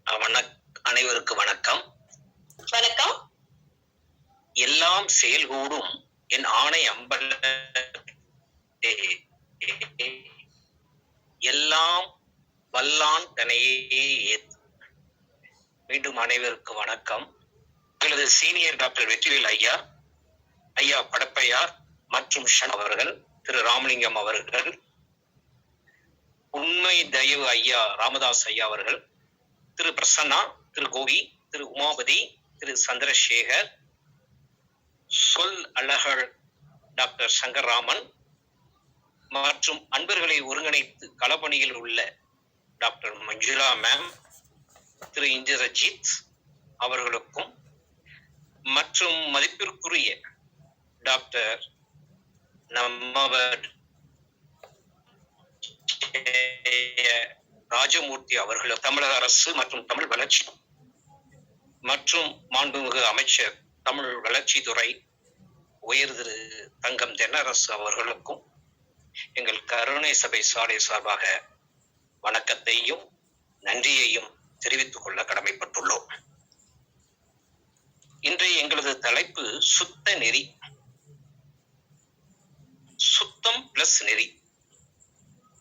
அனைவருக்கு வணக்கம். வணக்கம். எல்லாம் செயல்கூடும் என் ஆணை அம்பல எல்லாம் வல்லான் தனையே ஏத்து. மீண்டும் அனைவருக்கு வணக்கம். எங்களது சீனியர் டாக்டர் வெற்றிவேல் ஐயா, ஐயா படப்பையார் மற்றும் அவர்கள், திரு ராமலிங்கம் அவர்கள், உண்மை தயவு ஐயா ராமதாஸ் ஐயா அவர்கள், திரு பிரசன்னா, திரு கோவி, திரு உமாபதி, திரு சந்திரசேகர், சொல் அழகர் டாக்டர் சங்கர்ராமன் மற்றும் அன்பர்களை ஒருங்கிணைத்து களப்பணியில் உள்ள டாக்டர் மஞ்சுளா மேம், திரு இந்திரஜித் அவர்களுக்கும் மற்றும் மதிப்பிற்குரிய டாக்டர் நம்மவர் ராஜமூர்த்தி அவர்களும், தமிழக அரசு மற்றும் தமிழ் வளர்ச்சி மற்றும் மாண்புமிகு அமைச்சர் தமிழ் வளர்ச்சித்துறை உயர் திரு தங்கம் தென்னரசு அவர்களுக்கும் எங்கள் கருணை சபை சாலை சார்பாக வணக்கத்தையும் நன்றியையும் தெரிவித்துக் கொள்ள கடமைப்பட்டுள்ளோம். இன்றைய எங்களது தலைப்பு சுத்த நெறி, சுத்தம் பிளஸ் நெறி.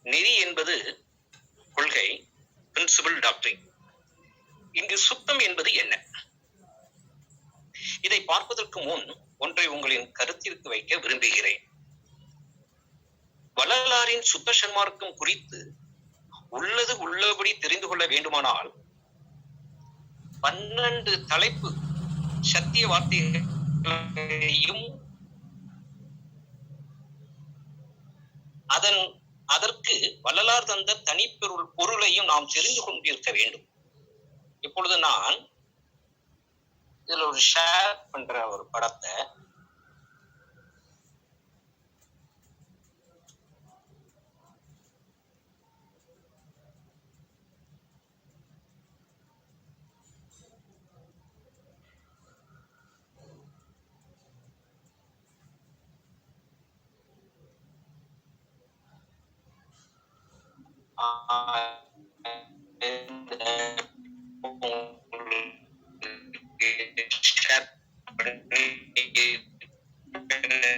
நெறி என்பது கொள்கை, பிரின்சிபல் டாக்டரின். இங்கு சுத்தம் என்பது என்ன? இதை பார்ப்பதற்கு முன் ஒன்றை உங்களின் கருத்திற்கு வைக்க விரும்புகிறேன். வள்ளலாரின் சுத்த சன்மார்க்கம் குறித்து உள்ளது உள்ளபடி தெரிந்து கொள்ள வேண்டுமானால் 12 தலைப்பு சத்திய வார்த்தைகளையும் அதற்கு வள்ளலார் தந்த பொருளையும் நாம் தெரிந்து கொண்டிருக்க வேண்டும். இப்பொழுது நான் இதுல ஒரு ஷேர் பண்ற ஒரு படத்தை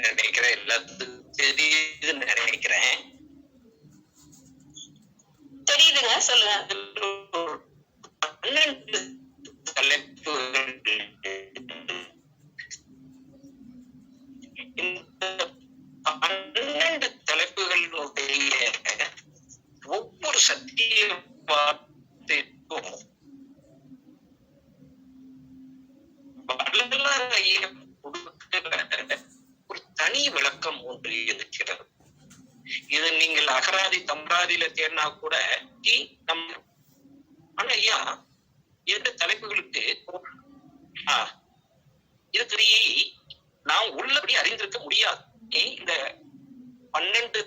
நினைக்கிறேன், எல்லாத்துக்கும் தெரியுதுன்னு நினைக்கிறேன். தெரியுதுங்க, சொல்லுங்க. 12 தலைப்புகள். இந்த 12 தலைப்புகளுடைய ஒவ்வொரு சத்திய வார்த்தைக்கும் ஒரு தனி விளக்கம் ஒன்று இருக்கிறது. இது நீங்கள் அகராதி தம்ராதியில தேடினா கூட ஆனா ஐயா இந்த தலைப்புகளுக்கு இதுக்கு நாம் உள்ளபடி அறிந்திருக்க முடியாது. இந்த 12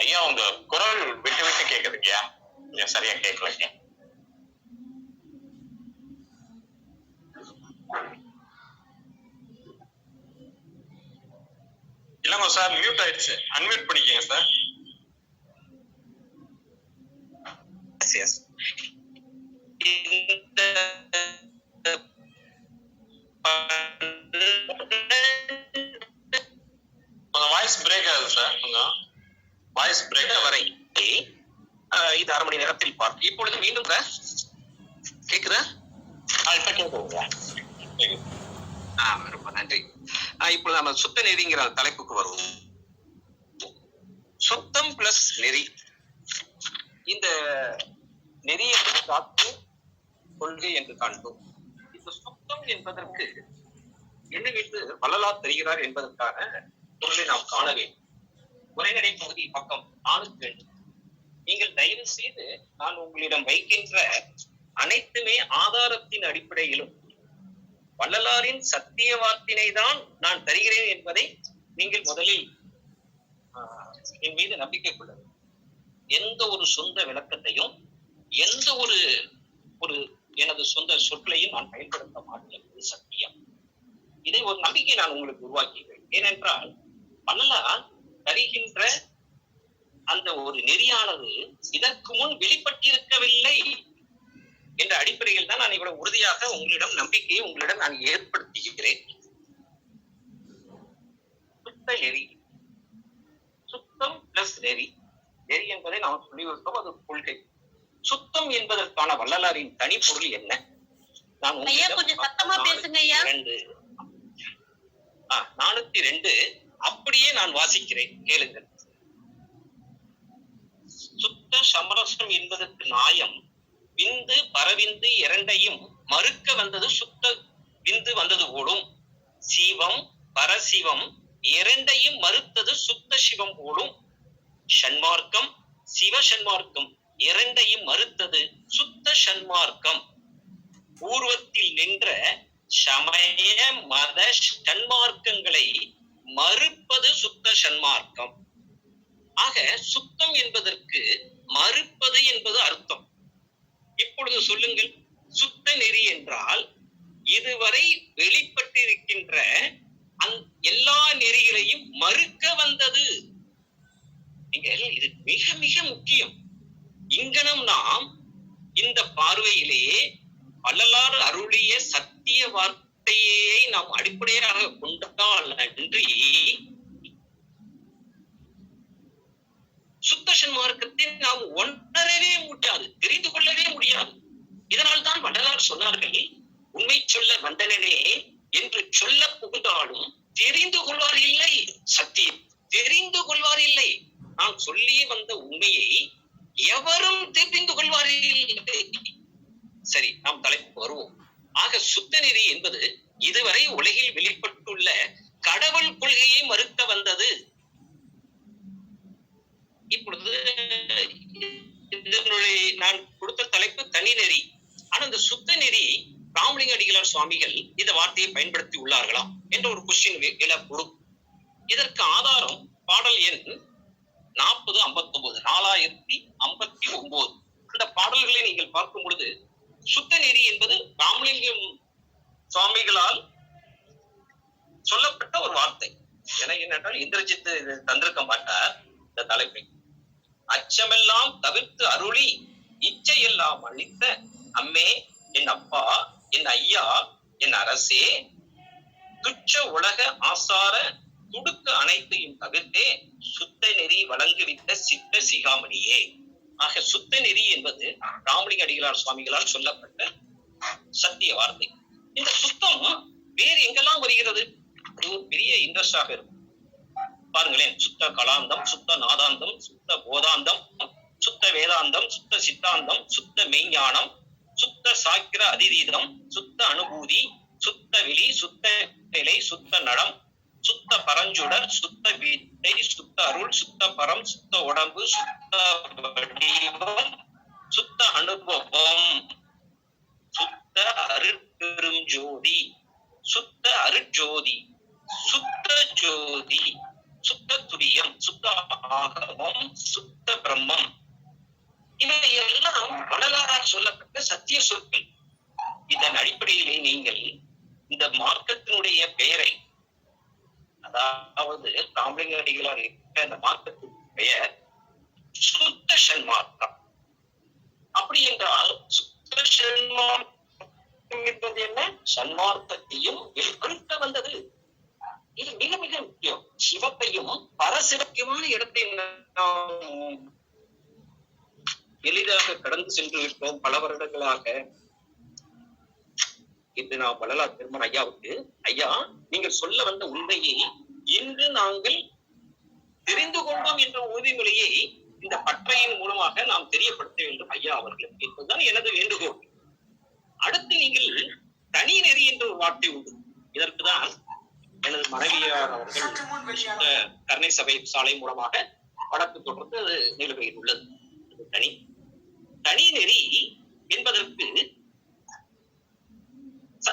ஐயா உங்க குரல் விட்டு விட்டு கேக்குதுங்கய்யா, சரியா கேட்கலங்க. இல்லங்க சார், மியூட் ஆயிடுச்சு, அன்மியூட் பண்ணிக்கங்க சார். வாய்ஸ் பிரேக் ஆகுது சார், கொஞ்சம் வாய்ஸ் பிரேக் வரை இது 1/2 மணி நேரத்தில் பார்த்து இப்பொழுது மீண்டும் கேக்குதா? இப்ப கேக்குதுங்க. ரொம்ப நன்றி. இப்பொழுது நம்ம சுத்த நெறிங்கிற தலைப்புக்கு வருவோம். சுத்தம் பிளஸ் நெறி. இந்த நெறி என்று காத்து கொள்கை என்று காண்போம். இந்த சுத்தம் என்பதற்கு என்ன வைத்து வள்ளலார் தெரிகிறார் என்பதற்கான பொருளை நாம் காண வேண்டும். உரைநடை பகுதி பக்கம் 4. நீங்கள் தயவு செய்து நான் உங்களிடம் வைக்கின்ற அனைத்துமே ஆதாரத்தின் அடிப்படையிலும் வள்ளலாரின் சத்திய வார்த்தையினை தான் நான் தருகிறேன் என்பதை நீங்கள் முதலில் என் மீது நம்பிக்கை கொள்ளுங்கள். எந்த ஒரு சொந்த விளக்கத்தையும் எந்த ஒரு எனது சொந்த சொற்களையும் நான் பயன்படுத்த மாட்டேன். சத்தியம். இதை ஒரு நம்பிக்கை நான் உங்களுக்கு உருவாக்கிக்கிறேன். ஏனென்றால் வள்ளலார் தருகின்ற அந்த ஒரு நெறியானது இதற்கு முன் வெளிப்பட்டிருக்கவில்லை என்ற அடிப்படையில் தான் நான் இவ்வளவு உறுதியாக உங்களிடம் நம்பிக்கையை உங்களிடம் நான் ஏற்படுத்துகிறேன். சுத்த நெறி, சுத்தம் பிளஸ் நெறி. நெறி என்பதை நாம் சொல்லி வருகிறோம், அது கொள்கை. சுத்தம் என்பதற்கான வள்ளலாரின் தனிப்பொருள் என்ன? நான் 402 அப்படியே நான் வாசிக்கிறேன், கேளுங்கள். சுத்த சமரசம் என்பதற்கு நியாயம் விந்து பரவிந்து இரண்டையும் மறுக்க வந்தது சுத்த விந்து வந்தது போலும், சிவம் பரசிவம் இரண்டையும் மறுத்தது சுத்த சிவம் போலும், சன்மார்க்கம் சிவசன்மார்க்கம் இரண்டையும் மறுத்தது சுத்த சன்மார்க்கம், பூர்வத்தில் நின்ற சமய மத சன்மார்க்கங்களை மறுப்பது சுத்த சன்மார்க்கம். ஆக சுத்தம் என்பதற்கு மறுப்பது என்பது அர்த்தம். இப்பொழுது சொல்லுங்கள், சுத்த நெறி என்றால் இதுவரை வெளிப்பட்டிருக்கின்ற எல்லா நெறிகளையும் மறுக்க வந்தது. இது மிக மிக முக்கியம். இங்கனம் நாம் இந்த பார்வையிலேயே வள்ளலார் அருளிய சத்திய வார்த்தையை நாம் அடிப்படையாக கொண்டால் அன்றி சுத்த சன்மார்க்கத்தை நாம் உணரவே முடியாது, தெரிந்து கொள்ளவே முடியாது. இதனால் தான் வள்ளலார் சொன்னார்கள், உண்மை சொல்ல வந்தனனே என்று சொல்ல புகுந்தாலும் தெரிந்து கொள்வார் இல்லை, சத்தியம் தெரிந்து கொள்வார் இல்லை. நான் சொல்லி வந்த உண்மையை எவரும் தெரிந்து கொள்வார் இல்லை. சரி, நாம் தலைப்பு வருவோம். ஆக சுத்த நெறி என்பது இதுவரை உலகில் வெளிப்பட்டுள்ள கடவுள் கொள்கையை மறுக்க வந்தது. இப்பொழுது நான் கொடுத்த தலைப்பு தனி நெறி. ஆனா இந்த சுத்த நெறி ராமலிங்க அடிகளார் சுவாமிகள் இந்த வார்த்தையை பயன்படுத்தி உள்ளார்களா என்ற ஒரு கொஸ்டின் எழப்படும். இதற்கு ஆதாரம் பாடல் எண் 4059 4059. அந்த பாடல்களை நீங்கள் பார்க்கும் பொழுது சுத்த நெறி என்பது ராமலிங்கம் சுவாமிகளால் சொல்லப்பட்ட ஒரு வார்த்தை. எனக்கு என்னென்றால் இந்திரஜித் தந்திருக்க மாட்டார் இந்த தலைப்பை. அச்சமெல்லாம் தவிர்த்து அருளி இச்சையெல்லாம் அளித்த அம்மே, என் அப்பா, என் ஐயா, என் அரசே, துச்ச உலக ஆசார துடுக்கு அனைத்தையும் தவிர்த்தே சுத்த நெறி வழங்குவித்த சித்த சிகாமணியே. ஆக சுத்த நெறி என்பது ராமலிங்க அடிகளார் சுவாமிகளால் சொல்லப்பட்ட சத்திய வார்த்தை. இந்த சுத்தம் வேறு எங்கெல்லாம் வருகிறது? அது ஒரு பெரிய இன்ட்ரெஸ்டாக இருக்கும். பாருங்களேன், சுத்த கலாந்தம், சுத்த நாதாந்தம், சுத்த போதாந்தம், சுத்த வேதாந்தம், சுத்த சித்தாந்தம், சுத்த மெய்ஞானம், சுத்த சாக்கிர அதிதீதம், சுத்த அனுபூதி, சுத்த வெளி, சுத்த நிலை, சுத்த நடம், சுத்த பரஞ்சுடர், சுத்த வீட்டை, சுத்த அருள், சுத்த பரம், சுத்த உடம்பு, சுத்த வடிவம், சுத்த அனுபவம், சுத்த அருட்பெரும் ஜோதி, சுத்த அருட்ஜோதி, சுத்த ஜோதி, சுத்த துரியம், சுத்த ஆகமம், சுத்த பிரம்மம். இவை எல்லாம் வள்ளலாரால் சொல்லப்பட்ட சத்திய சொற்கள். இதன் அடிப்படையிலே நீங்கள் இந்த மார்க்கத்தினுடைய பெயரை, அதாவது ராமலிங்க அடிகளார் இந்த மார்க்கத்தின் பெயர் சுத்த சன்மார்க்கம். அப்படி என்றால் சுத்த சன்மார்க்கம் என்பது என்ன? சன்மார்க்கத்தையும் வெளிப்படுத்த வந்தது. இது மிக மிக முக்கியம். சிவத்தையும் பரசிவக்கியமான இடத்தை நாம் எளிதாக கடந்து சென்று விட்டோம் பல வருடங்களாக. இன்று நாம் வள்ளலார் பெருமான் ஐயாவுக்கு, ஐயா, நீங்கள் சொல்ல வந்த உண்மையை இன்று நாங்கள் தெரிந்து கொண்டோம் என்ற உறுதிமொழியை இந்த பற்றையின் மூலமாக நாம் தெரியப்படுத்த வேண்டும் ஐயா அவர்களுக்கு என்பதுதான் எனது வேண்டுகோள். அடுத்து நீங்கள் தனி நெறி என்ற ஒரு வார்த்தை உண்டு. இதற்குதான் எனது மனைவியார் அவர்கள் கருணை சபை சாலை மூலமாக வழக்கு தொடர்ந்து நிலுவையில் உள்ளது. தனி நெறி என்பதற்கு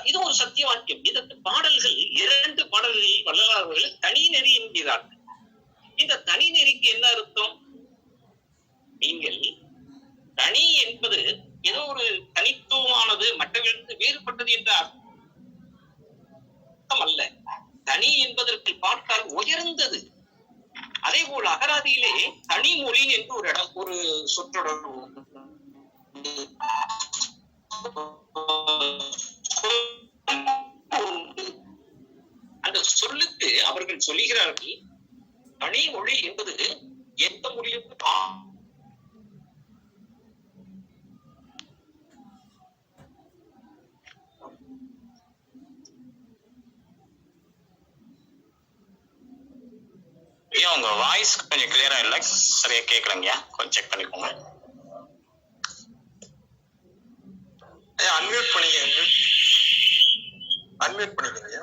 இது ஒரு சத்திய வாக்கியம். இதற்கு பாடல்கள் 2 பாடல்களில் வள்ளலார்கள் தனி நெறி என்கிறார்கள். இந்த தனி நெறிக்கு என்ன அர்த்தம்? நீங்கள் தனி என்பது ஏதோ ஒரு தனித்துவமானது, மற்றவர்களுக்கு வேறுபட்டது என்ற அர்த்தம் அல்ல. தனி என்பதற்கு பார்த்தால் உயர்ந்தது. அதே போல் அகராதியிலே தனி மொழி என்று ஒரு இடம், ஒரு சொற்றொடர் அந்த சொல்லுக்கு அவர்கள் சொல்லுகிறார்கள், தனி மொழி என்பது எந்த மொழியும் உங்க வாய்ஸ் கொஞ்சம் கிளியரா இல்ல, சரியா கேட்கலங்க, கொஞ்சம் செக் பண்ணிக்கோங்க. அன்மியூட் பண்ணிக்கங்க, அன்மியூட் பண்ணிக்கங்க.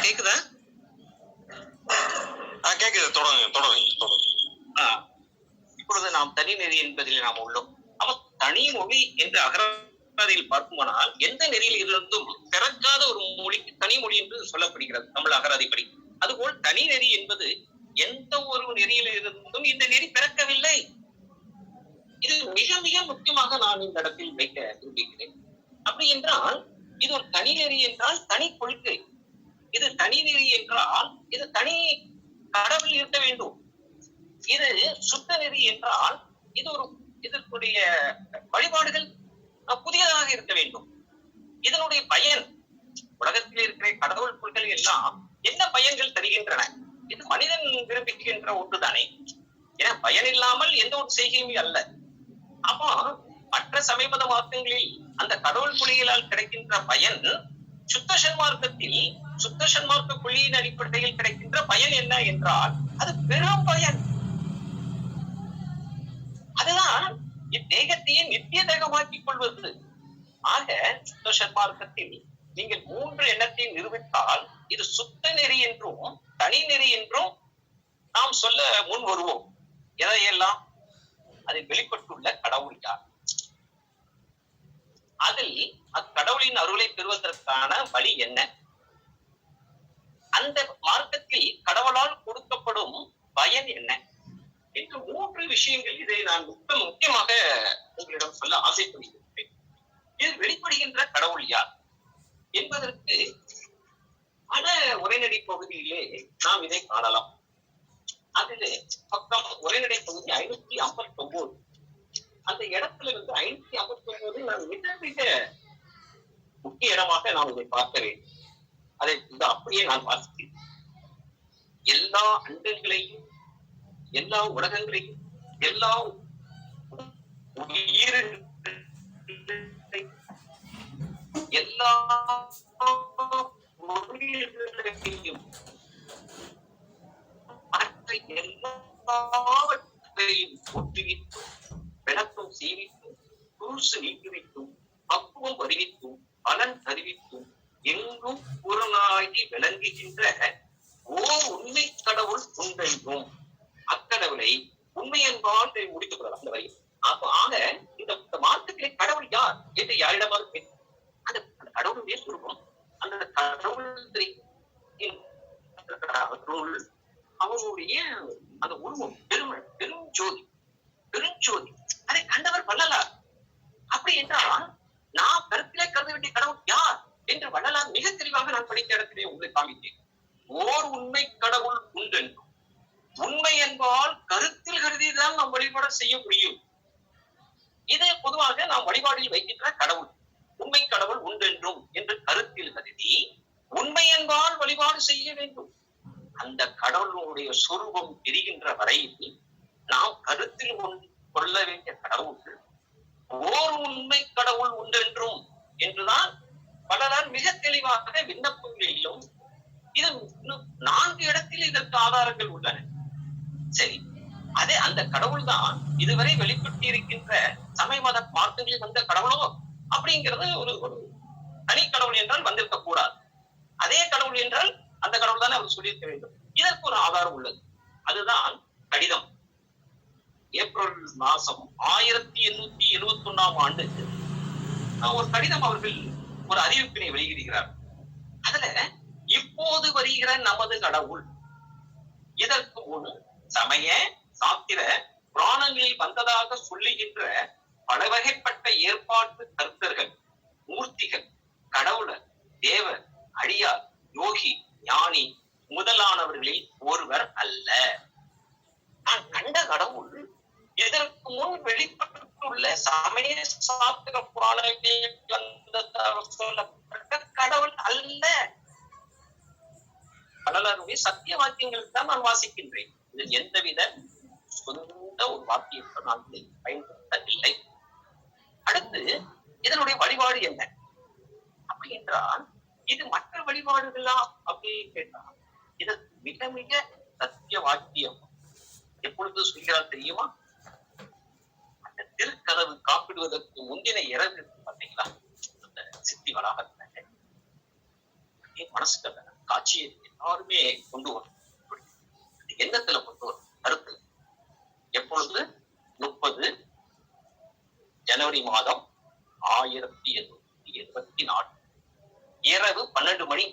கேக்குதா? கேக்குது, தொடருங்க தொடருங்க தொடருங்க. இப்பொழுது நாம் தனி நெறி என்பதில் நாம் உள்ளோம். அப்ப தனி மொழி என்று அகராதியில் பார்க்குமானால் எந்த நெறியில் இருந்தும் பிறக்காத ஒரு மொழிக்கு தனி மொழி என்று சொல்லப்படுகிறது தமிழ் அகராதிப்படி. அதுபோல் தனி நெறி என்பது எந்த ஒரு நெறியில் இருந்தும் இந்த நெறி பிறக்கவில்லை. இது மிக மிக முக்கியமாக நான் இந்த இடத்தில் வைக்க விரும்புகிறேன். அப்படி என்றால் இது ஒரு தனி நெறி என்றால் தனி கொள்கை, இது தனி நெறி என்றால் இது தனி கடவுள் இருக்க வேண்டும். இது சுத்த நெறி என்றால் இது ஒரு இதற்குடைய வழிபாடுகள் புதியதாக இருக்க வேண்டும். இதனுடைய பயன், உலகத்தில் இருக்கிற கடவுள் பொருட்கள் எல்லாம் என்ன பயன்கள் தருகின்றன? இது மனிதன் விரும்புகின்ற ஒன்றுதானே. ஏன்னா பயன் இல்லாமல் எந்த ஒரு செய்கையுமே அல்ல. அப்போ மற்ற சமீபத மார்க்கங்களில் அந்த கடவுள் புலிகளால் கிடைக்கின்ற பயன் சுத்த சன்மார்க்கத்தில் சுத்த சன்மார்க்க புள்ளியின் அடிப்படையில் கிடைக்கின்ற பயன் என்ன என்றால் அது பெரும் பயன். அதுதான் இத்தேகத்தையே நித்திய தேகமாக்கிக் கொள்வது. ஆக சுத்த சன்மார்க்கத்தில் நீங்கள் 3 எண்ணத்தை நிரூபித்தால் இது சுத்த நெறி என்றும் தனி நெறி என்றும் நாம் சொல்ல முன் வருவோம். எதையெல்லாம்? அதில் வெளிப்பட்டுள்ள கடவுள் யார், அதில் அக்கடவுளின் அருளை பெறுவதற்கான வழி என்ன, அந்த மார்க்கத்தில் கடவுளால் கொடுக்கப்படும் பயன் என்ன என்று 3 விஷயங்கள். இதை நான் முக்கியமாக உங்களிடம் சொல்ல ஆசைப்படுகிறேன். இதில் வெளிப்படுகின்ற கடவுள் யார் என்பதற்கு பல உரைநடை பகுதியிலே நாம் இதை காணலாம். அதிலே பக்கம் உரைநடை பகுதி 559. அந்த இடத்துல 559 நான் மிக மிக முக்கிய இடமாக நாம் இதை பார்க்க வேண்டும். அதை அப்படியே நான் வாசிக்கிறேன். எல்லா அண்டங்களையும், எல்லா உலகங்களையும், எல்லா எல்லா உயிர்களையும் எல்லாவற்றையும் ஒட்டுவித்தும் விளக்கம் செய்வித்தும் குருசு நீக்குவித்தும் பக்குவம் அறிவித்தும் பலன் அறிவித்தும் எங்கும் புறநாகி விளங்குகின்ற ஓர் உண்மை கடவுள் உண்டென்றும் அக்கடவுளை உண்மை என்பால் முடித்துக் கொள்ளலாம். அந்த வரை ஆக இந்த மார்க்கத்திலே கடவுள் யார் என்று யாரிடமாக அந்த கடவுளுடைய சுரூபம், அந்த கடவுள் அவருடைய அந்த உருவம் பெரும் ஜோதி, அதை கண்டவர் வள்ளலார். அப்படி என்றால் நான் கருத்திலே கருத வேண்டிய கடவுள் யார் என்று வள்ளலார் மிக தெளிவாக நான் படித்த இடத்திலே உங்களை காமித்தேன். ஓர் உண்மை கடவுள் உண்டென்றும், உண்மை என்பால் கருத்தில் கருதிதான் நாம் வழிபாடு செய்ய முடியும். இது பொதுவாக நாம் வழிபாடில் வைக்கின்ற கடவுள் உண்மை கடவுள் உண்டென்றும் என்று கருத்தில் கருதி உண்மை என்பால் வழிபாடு செய்ய வேண்டும். அந்த கடவுளுடைய சொரூபம் தெரிகின்ற வரையில் நாம் கருத்தில் கொள்ள வேண்டிய கடவுள் ஓர் உண்மை கடவுள் உண்டென்றும் என்றுதான் பலரால் மிக தெளிவாக விண்ணப்பங்களிலும் இது 4 இடத்தில் இதற்கு ஆதாரம் ஆதாரங்கள் உள்ளன. சரி, அதே அந்த கடவுள் தான் இதுவரை வெளிப்பட்டு இருக்கின்ற சமய மத மார்க்கங்களில் வந்த கடவுளோ அப்படிங்கிறது ஒரு ஒரு தனி கடவுள் என்றால் வந்திருக்க கூடாது. அதே கடவுள் என்றால் அந்த கடவுள் தானே அவர் சொல்லியிருக்க வேண்டும். இதற்கு ஒரு ஆதாரம் உள்ளது. அதுதான் கடிதம். ஏப்ரல் மாசம் 1871 ஒரு கடிதம் அவர்கள் ஒரு அறிவிப்பினை வெளியிடுகிறார். அதுல இப்போது வருகிற நமது கடவுள், இதற்கு முன் சமய சாத்திர புராணங்களில் வந்ததாக சொல்லுகின்ற பல வகைப்பட்ட ஏற்பாட்டு கருத்தர்கள், மூர்த்திகள், கடவுளர், தேவர், அடியார், யோகி, ஞானி முதலானவர்களில் ஒருவர் அல்ல. நான் கண்ட கடவுள் இதற்கு முன் வெளிப்பட்டுள்ள சமய சாத்திர புராணங்களில் சொல்லப்பட்ட கடவுள் அல்ல. வரலாறுடைய சத்திய வாக்கியங்கள் தான் நான் வாசிக்கின்றேன். இதில் எந்தவித சொந்த ஒரு வாக்கியத்தை நான் பயன்படுத்தவில்லை. அடுத்து இதனுடைய வழிபாடு என்ன அப்படி என்றால், இது மற்ற வழிபாடுகளா அப்படின்னு கேட்டால், இது மிக மிக சத்திய வாக்கியம். எப்பொழுது சொல்கிறார் தெரியுமா? அந்த திருக்கதவு காப்பிடுவதற்கு முந்தின இரவு பார்த்தீங்களா, அந்த சித்தி வளாகத்துல மனசுக்கு அந்த காட்சியை எல்லாருமே கொண்டு வரும். எண்ணத்துல கொண்டு வரும் கருத்து. எப்பொழுது 30 ஜனவரி 1874 இரவு 12 மணி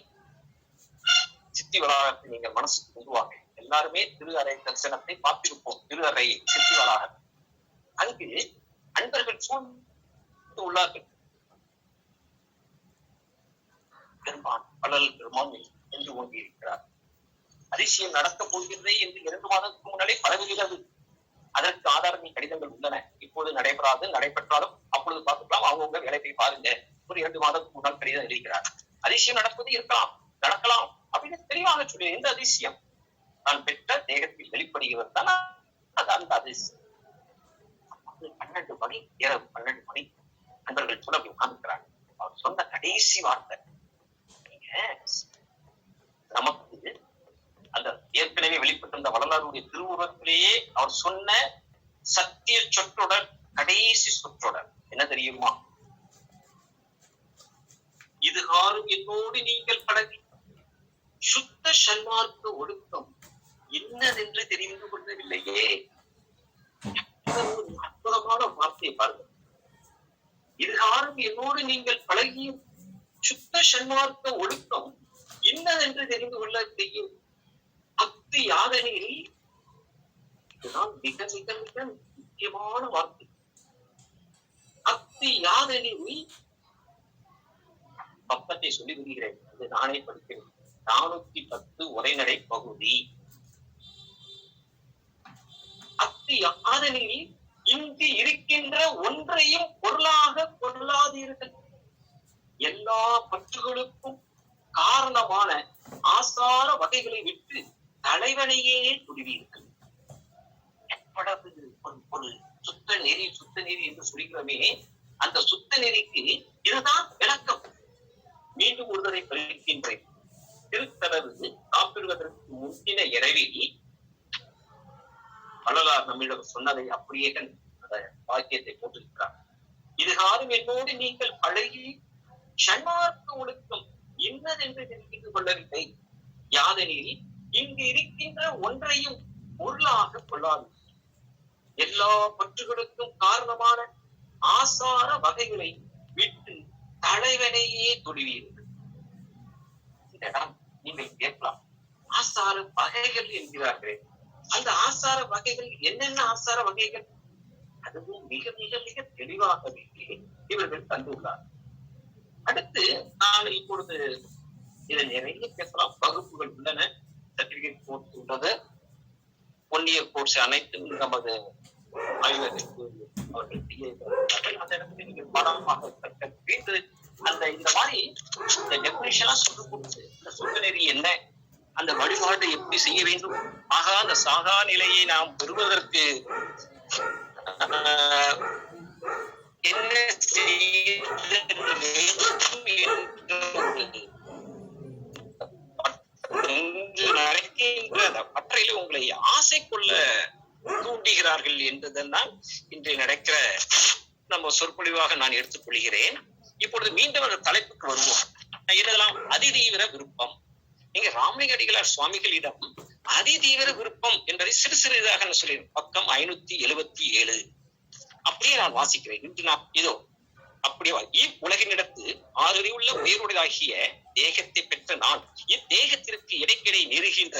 சித்தி வளாகத்தை நீங்க மனசுக்கு கொண்டு வாங்க. எல்லாருமே திரு அறை தரிசனத்தை பார்த்திருப்போம். திரு அறை சித்தி வளாகம். அங்கு அன்பர்கள் சூழ்ந்து உள்ளார்கள். பெருமான் வள்ளல் பெருமான் என்று கொண்டிருக்கிறார். அதிசயம் நடக்கப் போகிறதே என்று 2 மாதத்துக்கு முன்னாலே பரவுகிறது. அதற்கு ஆதாரங்கள் கடிதங்கள் உள்ளன. இப்போது நடைபெறாது, நடைபெற்றாலும் அப்பொழுது பார்த்துக்கலாம். அவங்கவுங்க வேலையை பாருங்க. ஒரு 2 மாதத்துக்கு முன்னால் கடிதம் எழுதிக்கிறார். அதிசயம் நடப்பது இருக்கலாம், நடக்கலாம் அப்படின்னு தெளிவாக சொல்லி, எந்த அதிசயம் நான் பெற்ற தேகத்தில் வெளிப்படுகிறது தான் அது அந்த அதிசயம். 12 மணி, இரவு 12 மணி நண்பர்கள் சொல்ல உட்கார்ந்துக்கிறாங்க. அவர் சொன்ன கடைசி வார்த்தை, நமக்கு அந்த ஏற்கனவே வெளிப்பட்டிருந்த வரலாறுடைய திருவுருவத்திலேயே அவர் சொன்ன சத்திய சொற்றொடர், கடைசி சொற்றொடர் என்ன தெரியுமா? இதுகாரும் என்னோடு நீங்கள் பழகி சுத்த சன்மார்க்க ஒழுக்கம் என்னதென்று தெரிந்து கொள்ளவில்லையே. அற்புதமான வார்த்தையை பாருங்க. இதுகாரும் என்னோடு நீங்கள் பழகி சுத்த சன்மார்க்க ஒழுக்கம் இன்னதென்று தெரிந்து கொள்ளவில்லையே. பக்தி யாதெனில், இதுதான் மிக மிக மிக முக்கியமான வார்த்தை. பக்தி யாதெனில், பக்கத்தை சொல்லி விடுகிறேன், அது நானே படிக்கிறேன். 410 உரைநடை பகுதி. பக்தி யாதெனில், இங்கு இருக்கின்ற ஒன்றையும் பொருளாக கொள்ளாதீர்கள். எல்லா பற்றுகளுக்கும் காரணமான ஆசார வகைகளை விட்டு தலைவனையே துடிவீர்கள். எவ்வளவு ஒரு சுத்த நெறி, சுத்த நெறி என்று சொல்கிறோமே, அந்த சுத்த நெறிக்கு இதுதான் விளக்கம். மீண்டும் ஒருவரை பறிக்கின்றேன். திருக்கதவு காப்பிடுவதற்கு முந்தின இரவில் வள்ளலார் நம்மிடம் சொன்னதை அப்படியே அந்த வாக்கியத்தை போட்டிருக்கிறார். இதுகாரும் என்னோடு நீங்கள் பழகி சன்மார்க்க ஒழுக்கம் இன்னதென்று தெரிந்து கொள்ளவில்லை. யாதெனில், இங்கு இருக்கின்ற ஒன்றையும் பொருளாக கொள்ளாது. எல்லா பற்றுகளுக்கும் காரணமான ஆசார வகைகளை விட்டு தலைவனையே தொடுவீர்கள். இந்த இடம் நீங்கள் கேட்கலாம், ஆசார வகைகள் என்கிறார்களே, அந்த ஆசார வகைகள் என்னென்ன ஆசார வகைகள்? அதுவும் மிக மிக மிக தெளிவாகவே இவர்கள் தந்துள்ளார். அடுத்து நான் இப்பொழுது இதை நிறைய பேசலாம். வகுப்புகள் உள்ளன, சர்டிபிகேட் கோர்ஸ் உள்ளது, 1 year கோர்ஸ் அனைத்தும் நமது ஆய்வகத்திற்கு அவர்கள் அந்த இடத்துல நீங்க பாடமாக கற்று அந்த இந்த மாதிரி இந்த டெபினிஷனா சொல்லிக் கொடுத்து, இந்த சுத்த நெறி என்ன, அந்த வழிபாடு எப்படி செய்ய வேண்டும், ஆகா அந்த சாகா நிலையை நாம் பெறுவதற்கு என்ன செய்ய வேண்டும் என்று நடக்கின்ற அந்த பற்றையில உங்களை ஆசை கொள்ள தூண்டுகிறார்கள் என்றுதான் இன்று நடக்கிற நம்ம சொற்பொழிவாக நான் எடுத்துக்கொள்கிறேன். இப்பொழுது மீண்டும் அந்த தலைப்புக்கு வருவோம். என்னதெல்லாம் அதிதீவிர விருப்பம். நீங்க ராமலிங்க அடிகளார் சுவாமிகளிடம் அதிதீவிர விருப்பம் என்பதை சிறு சிறிதாக நான் சொல்லிடுறேன். பக்கம் 577 அப்படியே நான் வாசிக்கிறேன். இன்று நான் இதோ அப்படியே உலகினிடத்து ஆறறிவுள்ள உயிருடையதாகிய தேகத்தை பெற்ற நான் இத்தேகத்திற்கு இடைக்கிடை நெருகின்ற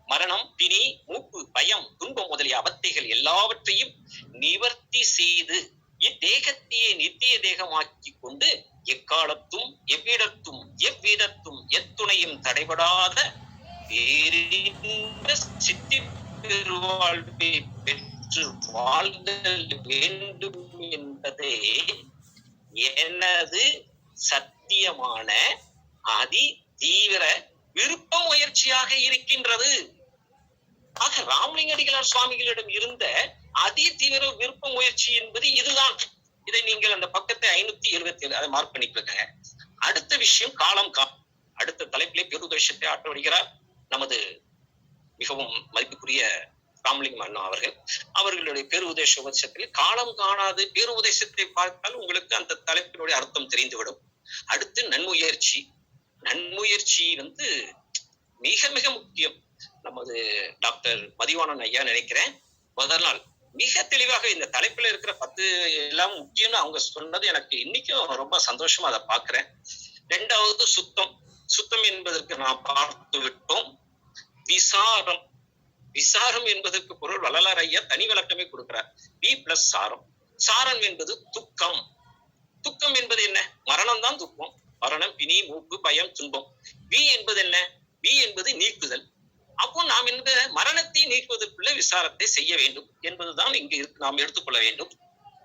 மரணம், பிணி, மூப்பு, பயம், துன்பம் முதலிய அவத்தைகள் எல்லாவற்றையும் நிவர்த்தி செய்து இத்தேகத்தையே நித்திய தேகமாக்கி கொண்டு எக்காலத்தும் எவ்விடத்தும் எவ்விதத்தும் எத்துணையும் தடைபடாத சித்தி பெருவாழ்வை பெற்று வாழ்தல் வேண்டும் என்பதே எனது சத்தியமான அதி தீவிர விருப்ப முயற்சியாக இருக்கின்றது. ஆக ராமலிங்க அடிகளார் சுவாமிகளிடம் இருந்த அதி தீவிர விருப்ப முயற்சி என்பது இதுதான். இதை நீங்கள் அந்த பக்கத்தை 577 அதை மார்க் பண்ணிக்கோங்க. அடுத்த விஷயம் காலம். அடுத்த தலைப்பிலே பேருபதேசத்தை ஆற்றப்படுகிறார் நமது மிகவும் மதிப்புக்குரிய ராமலிங்கம் அண்ணா அவர்களுடைய பேருபதேச உபதேசத்தில் காலம் காணாது பேருபதேசத்தை பார்த்தால் உங்களுக்கு அந்த தலைப்பினுடைய அர்த்தம் தெரிந்துவிடும். அடுத்து நன்முயற்சி. நன்முயற்சி மிக மிக முக்கியம். நமது டாக்டர் மதிவாணன் ஐயா நினைக்கிறேன் முதல் நாள் மிக தெளிவாக இந்த தலைப்புல இருக்கிற 10 எல்லாம் முக்கியம்னு அவங்க சொன்னது எனக்கு இன்னைக்கும் ரொம்ப சந்தோஷமா அதை பார்க்கிறேன். 2வது சுத்தம். சுத்தம் என்பதற்கு நாம் பார்த்து விட்டோம். விசாரம். விசாரம் என்பதற்கு பொருள் வள்ளலார் ஐயா தனி விளக்கமே கொடுக்கிறார். வி பிளஸ் சாரம். சாரம் என்பது துக்கம். துக்கம் என்பது என்ன? மரணம் தான் துக்கம். மரணம், பிணி, மூப்பு, பயம், துன்பம். வி என்பது என்ன? வி என்பது நீக்குதல். அப்போ நாம் இந்த மரணத்தை நீக்குவதற்குள்ள விசாரத்தை செய்ய வேண்டும் என்பதுதான் இங்கு நாம் எடுத்துக்கொள்ள வேண்டும்.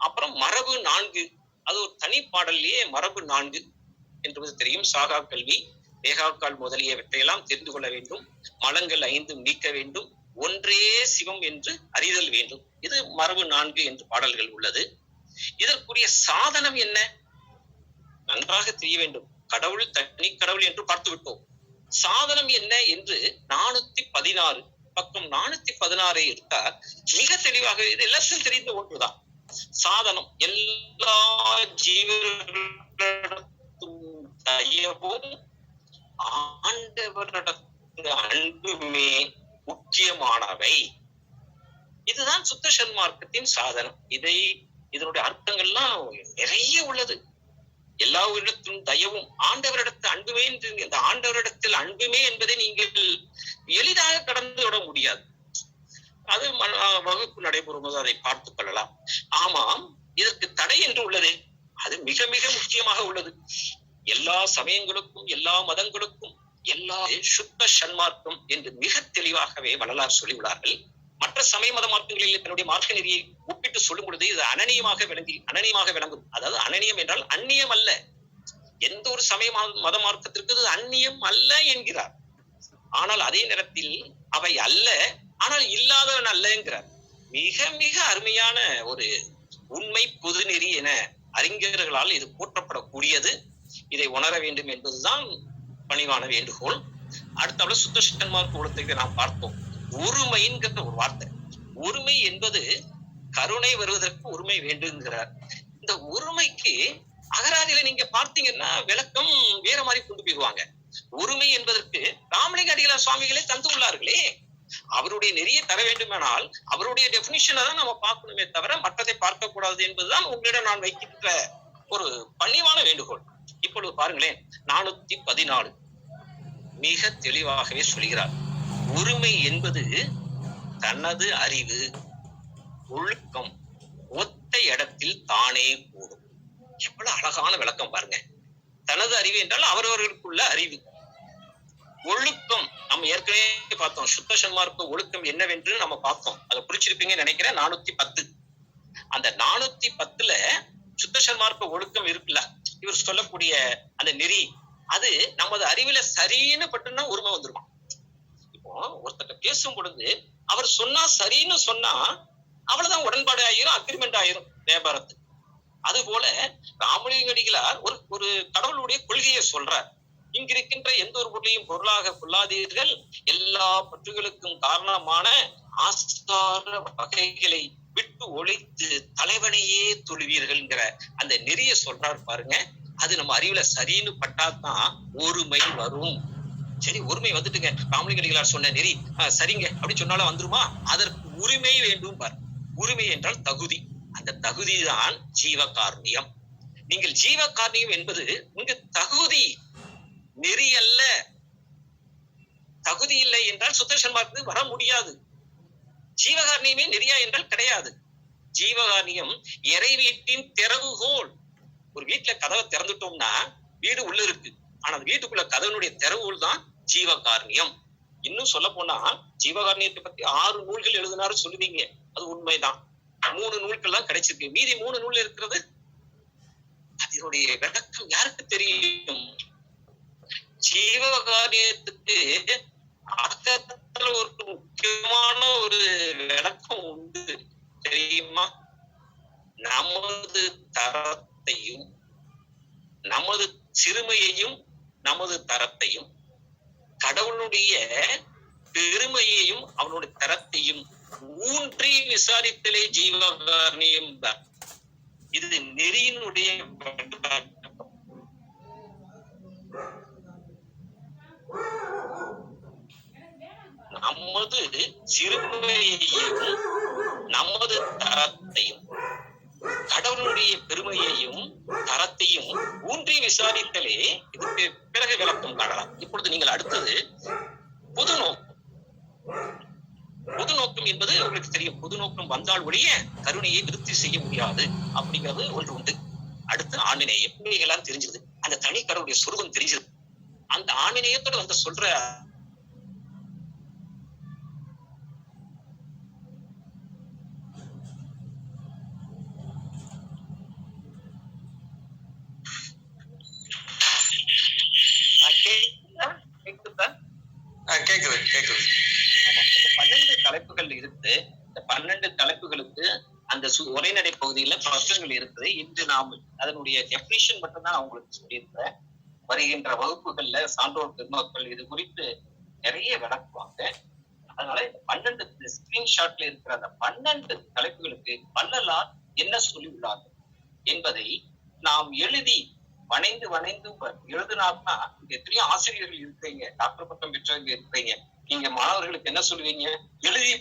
அப்புறம் மரபு 4. அது ஒரு தனி பாடல்லையே மரபு 4 என்பது தெரியும். சாகா கல்வி, வேகாக்கால் முதலியவற்றையெல்லாம் தெரிந்து கொள்ள வேண்டும். மலங்கள் 5 நீக்க வேண்டும். ஒன்றே சிவம் என்று அறிதல் வேண்டும். இது மரபு 4 என்று பாடல்கள் உள்ளது. இதற்குரிய சாதனம் என்ன? நன்றாக தெரிய வேண்டும். கடவுள் தனி கடவுள் என்று பார்த்து விட்டோம். சாதனம் என்ன என்று 416 பக்கம் 416 எடுத்தால் மிக தெளிவாக இது எல்லாத்தையும் தெரிந்த ஒன்றுதான். சாதனம் எல்லா ஜீவர்களும் தயவும் ஆண்டவரிடத்து அன்புமே முக்கியமானவை. இதுதான் சுத்த சன்மார்க்கத்தின் சாதனம். இதனுடைய அர்த்தங்கள்லாம் நிறைய உள்ளது. எல்லா உயிரிடத்திலும் தயவும் ஆண்டவரிடத்து அன்புமே என்று இந்த ஆண்டவரிடத்தில் அன்புமே என்பதை நீங்கள் எளிதாக கடந்து விட முடியாது. அது வகுப்பு நடைபெறும் போது அதை பார்த்துக் கொள்ளலாம். ஆமாம், இதற்கு தடை என்று உள்ளதே அது மிக மிக முக்கியமாக உள்ளது. எல்லா சமயங்களுக்கும் எல்லா மதங்களுக்கும் எல்லா சுத்த சன்மார்க்கம் என்று மிக தெளிவாகவே வள்ளலார் சொல்லியுள்ளார்கள். மற்ற சமய மத மார்க்கங்களில் தன்னுடைய மார்க்க நெறியை ஒப்பிட்டு சொல்லும் பொழுது இது அனனியமாக விளங்கும். அதாவது அனனியம் என்றால் அந்நியம் அல்ல. எந்த ஒரு சமய மத மார்க்கத்திற்கு இது அந்நியம் அல்ல என்கிறார். ஆனால் அதே நேரத்தில் அவை அல்ல, ஆனால் இல்லாதவன் அல்ல என்கிறார். மிக மிக அருமையான ஒரு உண்மை பொதுநெறி என அறிஞர்களால் இது போற்றப்படக்கூடியது. இதை உணர வேண்டும் என்பதுதான் பணிவான வேண்டுகோள். அடுத்தவரை சுத்த சன்மார்க்க ஒழுக்கத்தை நாம் பார்த்தோம். ஒருமைங்கிற ஒரு வார்த்தை. ஒருமை என்பது கருணை வருவதற்கு உரிமை வேண்டுங்கிறார். இந்த ஒருமைக்கு அகராதியில நீங்க பார்த்தீங்கன்னா விளக்கம் வேற மாதிரி கொண்டு போயிடுவாங்க. ஒருமை என்பதற்கு ராமலிங்க அடிகளார் சுவாமிகளே தந்து உள்ளார்களே. அவருடைய நெறிய தர வேண்டுமானால் அவருடைய டெபினிஷனை தான் நம்ம பார்க்கணுமே தவிர மற்றதை பார்க்க கூடாது என்பதுதான் உங்களிடம் நான் வைக்கின்ற ஒரு பணிவான வேண்டுகோள். இப்பொழுது பாருங்களேன், 414 மிக தெளிவாகவே சொல்கிறார். ஒருமை என்பது தனது அறிவு ஒழுக்கம் ஒத்த இடத்தில் தானே கூடும். எவ்வளவு அழகான விளக்கம் பாருங்க. தனது அறிவு என்றால் அவரவர்களுக்குள்ள அறிவு. ஒழுக்கம் நம்ம ஏற்கனவே பார்த்தோம். சுத்த சன்மார்க்க ஒழுக்கம் என்னவென்று நம்ம பார்த்தோம். அதை குறிச்சிருப்பீங்கன்னு நினைக்கிறேன். 410. அந்த 410ல சுத்த சன்மார்க்க ஒழுக்கம் இருக்குல்ல, இவர் சொல்லக்கூடிய அந்த நெறி, அது நமது அறிவில சரின்னு பட்டுன்னா உரிமை வந்துருமா. இப்போ ஒருத்தட்ட பேசும் பொழுது அவர் சொன்னா சரின்னு சொன்னா அவ்வளவுதான், உடன்பாடு ஆயிரும், அக்ரிமெண்ட் ஆயிரும் வியாபாரத்துக்கு. அது போல ராமலிங்க அடிகளார் ஒரு கடவுளுடைய கொள்கையை சொல்றார். இங்கிருக்கின்ற எந்த ஒரு பொருளையும் பொருளாக கொள்ளாதீர்கள், எல்லா பற்றுகளுக்கும் காரணமான ஆசார வகைகளை விட்டு ஒழித்து தலைவனையே தொழுவீர்கள்ங்கிற அந்த நெறிய சொல்றாரு பாருங்க. அது நம்ம அறிவுல சரின்னு பட்டாதான் ஒருமை வரும். சரி, ஒருமை வந்துட்டுங்க, ராமலிங்கடிகளார் சொன்ன நெறி சரிங்க அப்படி சொன்னாலும் வந்துருமா? அதற்கு உரிமை வேண்டும் பாரு. உரிமை என்றால் தகுதி. அந்த தகுதி தான் ஜீவகாருண்யம். நீங்கள் ஜீவகாருண்யம் என்பது உங்க தகுதி, நெறி அல்ல. தகுதி இல்லை என்றால் சுத்தசன்மார்க்கு வர முடியாது. ஜீவகாருண்யமே நெறியா என்றால் கிடையாது. ஜீவகாருண்யம் இறை வீட்டின் திறவுகோல். ஒரு வீட்டுல கதவை திறந்துட்டோம்னா வீடு உள்ள இருக்கு, ஆனா அந்த வீட்டுக்குள்ள கதவனுடைய திறவுகோல் தான் ஜீவகாருண்யம். இன்னும் சொல்ல போனா ஜீவகாருண்யத்தை பத்தி 6 நூல்கள் எழுதினாரு சொல்லுவீங்க, அது உண்மைதான். 3 நூல்கள் தான் கிடைச்சிருக்கு, மீதி 3 நூல் இருக்கிறது. அதனுடைய விளக்கம் யாருக்கு தெரியும்? ஜீவகாரியத்துக்கு அர்த்தத்துல ஒரு முக்கியமான ஒரு விளக்கம் உண்டு, தெரியுமா? நமது தரத்தையும் நமது சிறுமையையும் நமது தரத்தையும், கடவுளுடைய பெருமையையும் அவனுடைய தரத்தையும் ஊன்றி விசாரித்தலே ஜீவகாருண்யம் தான். இது நெறியினுடைய நமது சிறுமையையும் நமது தரத்தையும் கடவுளுடைய பெருமையையும் தரத்தையும் ஊன்றி விசாரித்தலே இதுக்கு பிறகு விளக்கம் காணலாம். இப்பொழுது நீங்கள் அடுத்தது பொது நோக்கம். பொது நோக்கம் என்பது உங்களுக்கு தெரியும். பொது நோக்கம் வந்தால் ஒழிய கருணையை விருத்தி செய்ய முடியாது அப்படிங்கிறது ஒன்று உண்டு. அடுத்து ஆண்மநேயம். எல்லாம் தெரிஞ்சது, அந்த தனி கடவுளுடைய சொரூபம் தெரிஞ்சது. அந்த ஆண்மநேயத்தோட வந்து சொல்ற கேக்குது கேக்குது. 12 தலைப்புகள் இருக்கு. இந்த 12 தலைப்புகளுக்கு அந்த உரைநடை பகுதியில பக்கங்கள் இருக்குது. இன்று நாம் அதனுடைய டெபினிஷன் மட்டும்தான் நான் உங்களுக்கு சொல்லியிருக்கிறேன். வருகின்ற வகுப்புகள்ல சான்றோர் பெருமக்கள் இது குறித்து நிறைய விளக்குவாங்க. அதனால இந்த 12 ஸ்கிரீன்ஷாட்ல இருக்கிற அந்த 12 தலைப்புகளுக்கு வள்ளலார் என்ன சொல்லியுள்ளார் என்பதை நாம் எழுதி வணைந்து எழுதினார்னா, எத்தனையோ ஆசிரியர்கள் இருக்கிறீங்க, டாக்டர் பட்டம் பெற்றவங்க இருக்கிறீங்க. நீங்க மாணவர்களுக்கு என்ன சொல்லுவீங்க? எழுதி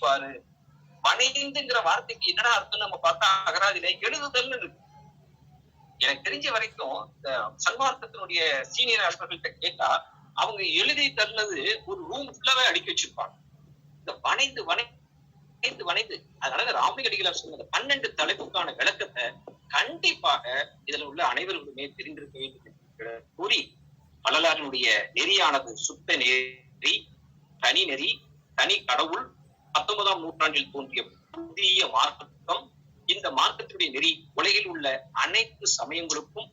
பாரு. வணைந்துங்கிற வார்த்தைக்கு என்னடா அர்த்தம் நம்ம பார்த்தா அகராதியில எழுதுதல்னு இருக்கு. எனக்கு தெரிஞ்ச வரைக்கும் இந்த சன்மார்க்கத்தினுடைய சீனியர் ஆசிரியர்கள்ட்ட கேட்டா அவங்க எழுதி தருனது ஒரு ரூம் ஃபுல்லாவே அடுக்கி வச்சிருப்பாங்க. இந்த வணைந்து அதனால ராமலிங்கடிகளார் சொன்ன 12 தலைப்புக்கான விளக்கத்தை கண்டிப்பாக இதுல உள்ள அனைவருக்குமே தெரிந்திருக்க வேண்டும் என்று கூறி, வள்ளலாரினுடைய நெறியானது சுத்த நெறி, தனி நெறி, தனி கடவுள், 19ஆம் நூற்றாண்டில் தோன்றிய புதிய மார்க்கம். இந்த மார்க்கத்தினுடைய நெறி உலகில் உள்ள அனைத்து சமயங்களுக்கும்,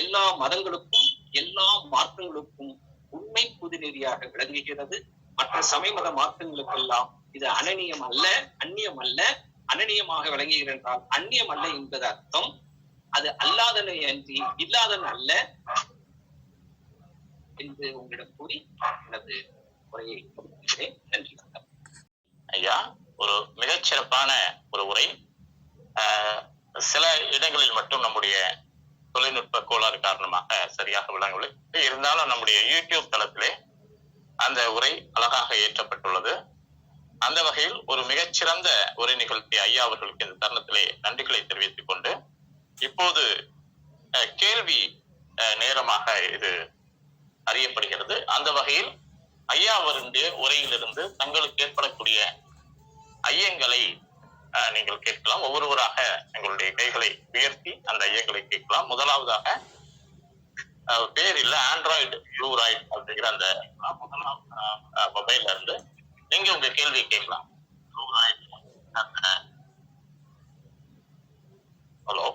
எல்லா மதங்களுக்கும், எல்லா மார்க்கங்களுக்கும் உண்மை புது நெறியாக விளங்குகிறது. மற்ற சமய மத மார்க்கங்களுக்கெல்லாம் இது அனநியம் அல்ல, அந்நியம் அல்ல. அனநியமாக விளங்குகிறது என்றால் அந்நியம் அல்ல என்பது அர்த்தம். அது அல்லாதனை அன்றி இல்லாதன் அல்ல என்று உங்களிடம் கூறி எனது உரையை முடிக்கிறேன். நன்றி. ஐயா, ஒரு மிகச்சிறப்பான ஒரு உரை. சில இடங்களில் மட்டும் நம்முடைய தொழில்நுட்ப கோளாறு காரணமாக சரியாக விளங்கவில்லை. இருந்தாலும் நம்முடைய யூடியூப் தளத்திலே அந்த உரை அழகாக ஏற்றப்பட்டுள்ளது. அந்த வகையில் ஒரு மிகச்சிறந்த உரை நிகழ்த்திய ஐயா அவர்களுக்கு இந்த தருணத்திலே நன்றிகளை தெரிவித்துக் கொண்டு, இப்போது கேள்வி நேரமாக இது அறியப்படுகிறது. அந்த வகையில் ஐயா அவருடைய உரையிலிருந்து தங்களுக்கு ஏற்படக்கூடிய ஐயங்களை நீங்கள் கேட்கலாம். ஒவ்வொருவராக எங்களுடைய கைகளை உயர்த்தி அந்த ஐயங்களை கேட்கலாம். முதலாவதாக பேர் இல்ல, ஆண்ட்ராய்டு ப்ளூராய்டு அப்படிங்கிற அந்த மொபைல்ல இருந்து நீங்க உங்க கேள்வியை கேட்கலாம். ஹலோ,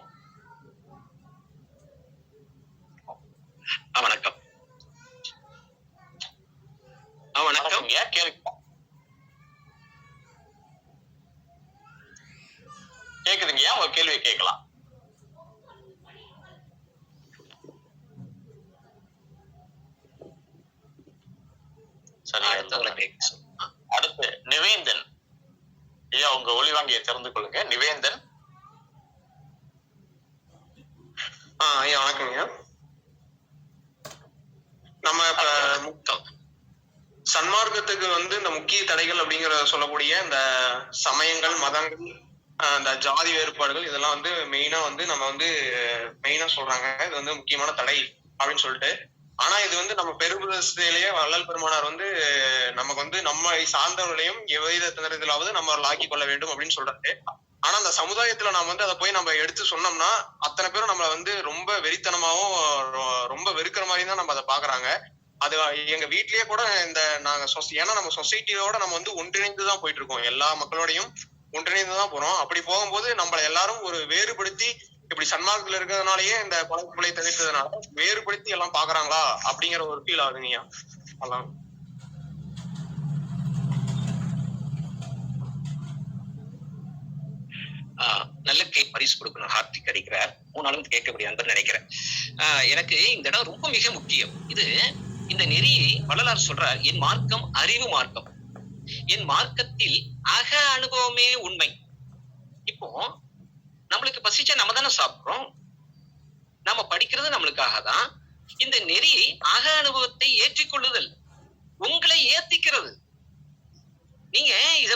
வணக்கம். வணக்கம். கேள்வி கேக்குதுங்கய்யா, உங்க கேள்வியை கேட்கலாம். சரியா அடுத்தவங்களை கேட்க அடுத்து நிவேந்தன் ஐயா, உங்க ஒளிவாங்கியை திறந்து கொள்ளுங்க. நிவேந்தன். ஐயா வணக்கம்யா. நம்ம இப்ப முக்தம் சன்மார்க்கத்துக்கு இந்த முக்கிய தடைகள் அப்படிங்கிற சொல்லக்கூடிய இந்த சமயங்கள், மதங்கள், இந்த ஜாதி வேறுபாடுகள் இதெல்லாம் மெயினா நம்ம மெயினா சொல்றாங்க. இது முக்கியமான தடை அப்படின்னு சொல்லிட்டு. ஆனா இது நம்ம பெருபுரத்திலேயே வள்ளல் பெருமானார் நமக்கு நம்மை சார்ந்தவர்களையும் எவ்வித திணறலாவது நம்ம ஆக்கிக் கொள்ள வேண்டும் அப்படின்னு சொல்றாரு. ஆனா அந்த சமுதாயத்துல நாம அதை போய் நம்ம எடுத்து சொன்னோம்னா அத்தனை பேரும் நம்மள ரொம்ப வெறித்தனமாவும் ரொம்ப வெறுக்கிற மாதிரி தான் நம்ம அதை பாக்குறாங்க. அது எங்க வீட்லயே கூட நாங்க ஏன்னா நம்ம சொசைட்டியோட நம்ம ஒன்றிணைந்துதான் போயிட்டு இருக்கோம். எல்லா மக்களோடையும் ஒன்றிணைந்துதான் போறோம். அப்படி போகும்போது நம்மள எல்லாரும் ஒரு வேறுபடுத்தி இப்படி சன்மார்க்கத்துல இருக்கிறதுனாலயே இந்த பழக்கங்களை தவிர்த்ததுனால வேறுபடுத்தி எல்லாம் பாக்குறாங்களா அப்படிங்கிற ஒரு ஃபீல் ஆகுதுங்கய்யா. அதான் நல்ல பரிசு கொடுக்கணும். ஹார்த்திக் அடிக்கிறார். 3 நாளும் கேட்கக்கூடிய அன்பர் நினைக்கிறேன். எனக்கு இந்த இடம் ரொம்ப மிக முக்கியம். இந்த நெறியை வள்ளலார் சொல்றார், என் மார்க்கம் அறிவு மார்க்கம், என் மார்க்கத்தில் அக அனுபவமே உண்மை. இப்போ நம்மளுக்கு பசிச்சா நம்ம தானே சாப்பிடுறோம், நம்ம படிக்கிறது நம்மளுக்காக தான். இந்த நெறியை அக அனுபவத்தை ஏற்றிக்கொள்ளுதல், உங்களை ஏத்திக்கிறது. நீங்க இத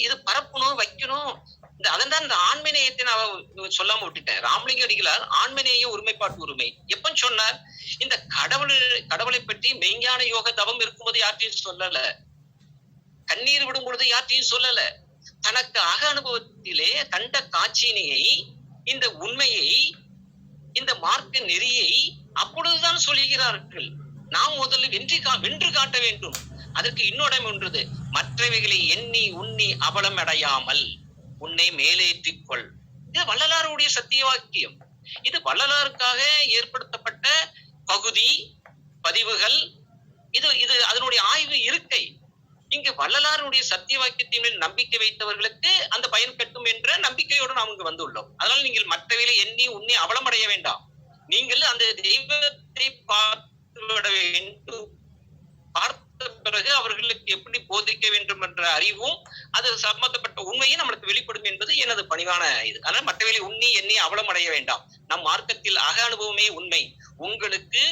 இது பரப்பணும், வைக்கணும். அதான் இந்த ஆண்மநேயத்தை நான் சொல்லாம விட்டுட்டேன். ராமலிங்க அடிகளார் ஆண்மநேய ஒருமைப்பாட்டு உரிமை எப்ப சொன்னார்? இந்த கடவுளை பற்றி மெய்ஞான யோக தவம் இருக்கும்போது யார்ட்டையும் சொல்லல, கண்ணீர் விடும் பொழுது யார்ட்டையும் சொல்லல. தனக்கு அக அனுபவத்திலே கண்ட காட்சியினையை, இந்த உண்மையை, இந்த மார்க்க நெறியை அப்பொழுதுதான் சொல்லுகிறார்கள். நாம் முதல்ல வென்று காட்ட வேண்டும். அதற்கு இன்னொடம் ஒன்றது, மற்றவைகளை எண்ணி உண்ணி அவலம் அடையாமல் உன்னை மேலேற்றிக்கொள். இது வள்ளலாருடைய சத்திய வாக்கியம். இது வள்ளலாருக்காக ஏற்படுத்தப்பட்ட பகுதி பதிவுகள். இது அதனுடைய ஆய்வு இருக்கை. இங்கு வள்ளலாருடைய சத்திய வாக்கியத்தின் மேல் நம்பிக்கை வைத்தவர்களுக்கு அந்த பயன் கட்டும் என்ற நம்பிக்கையோடு நாம் இங்கு வந்துள்ளோம். அதனால் நீங்கள் மற்றவைகளை எண்ணி உண்ணி அவலமடைய வேண்டாம். நீங்கள் அந்த தெய்வத்தை பார்த்து விட வேண்டும். பார்த்த பிறகு அவர்களுக்கு எப்படி போதிக்க வேண்டும் என்ற அறிவும் அது சம்பந்தப்பட்ட உண்மையும் நம்மளுக்கு வெளிப்படும் என்பது எனது பணிவான இது. அதனால் மற்றவைகளை உண்ணி எண்ணி அவலம் அடைய வேண்டாம். நம் மார்க்கத்தில் அக அனுபவமே உண்மை. உங்களுக்கு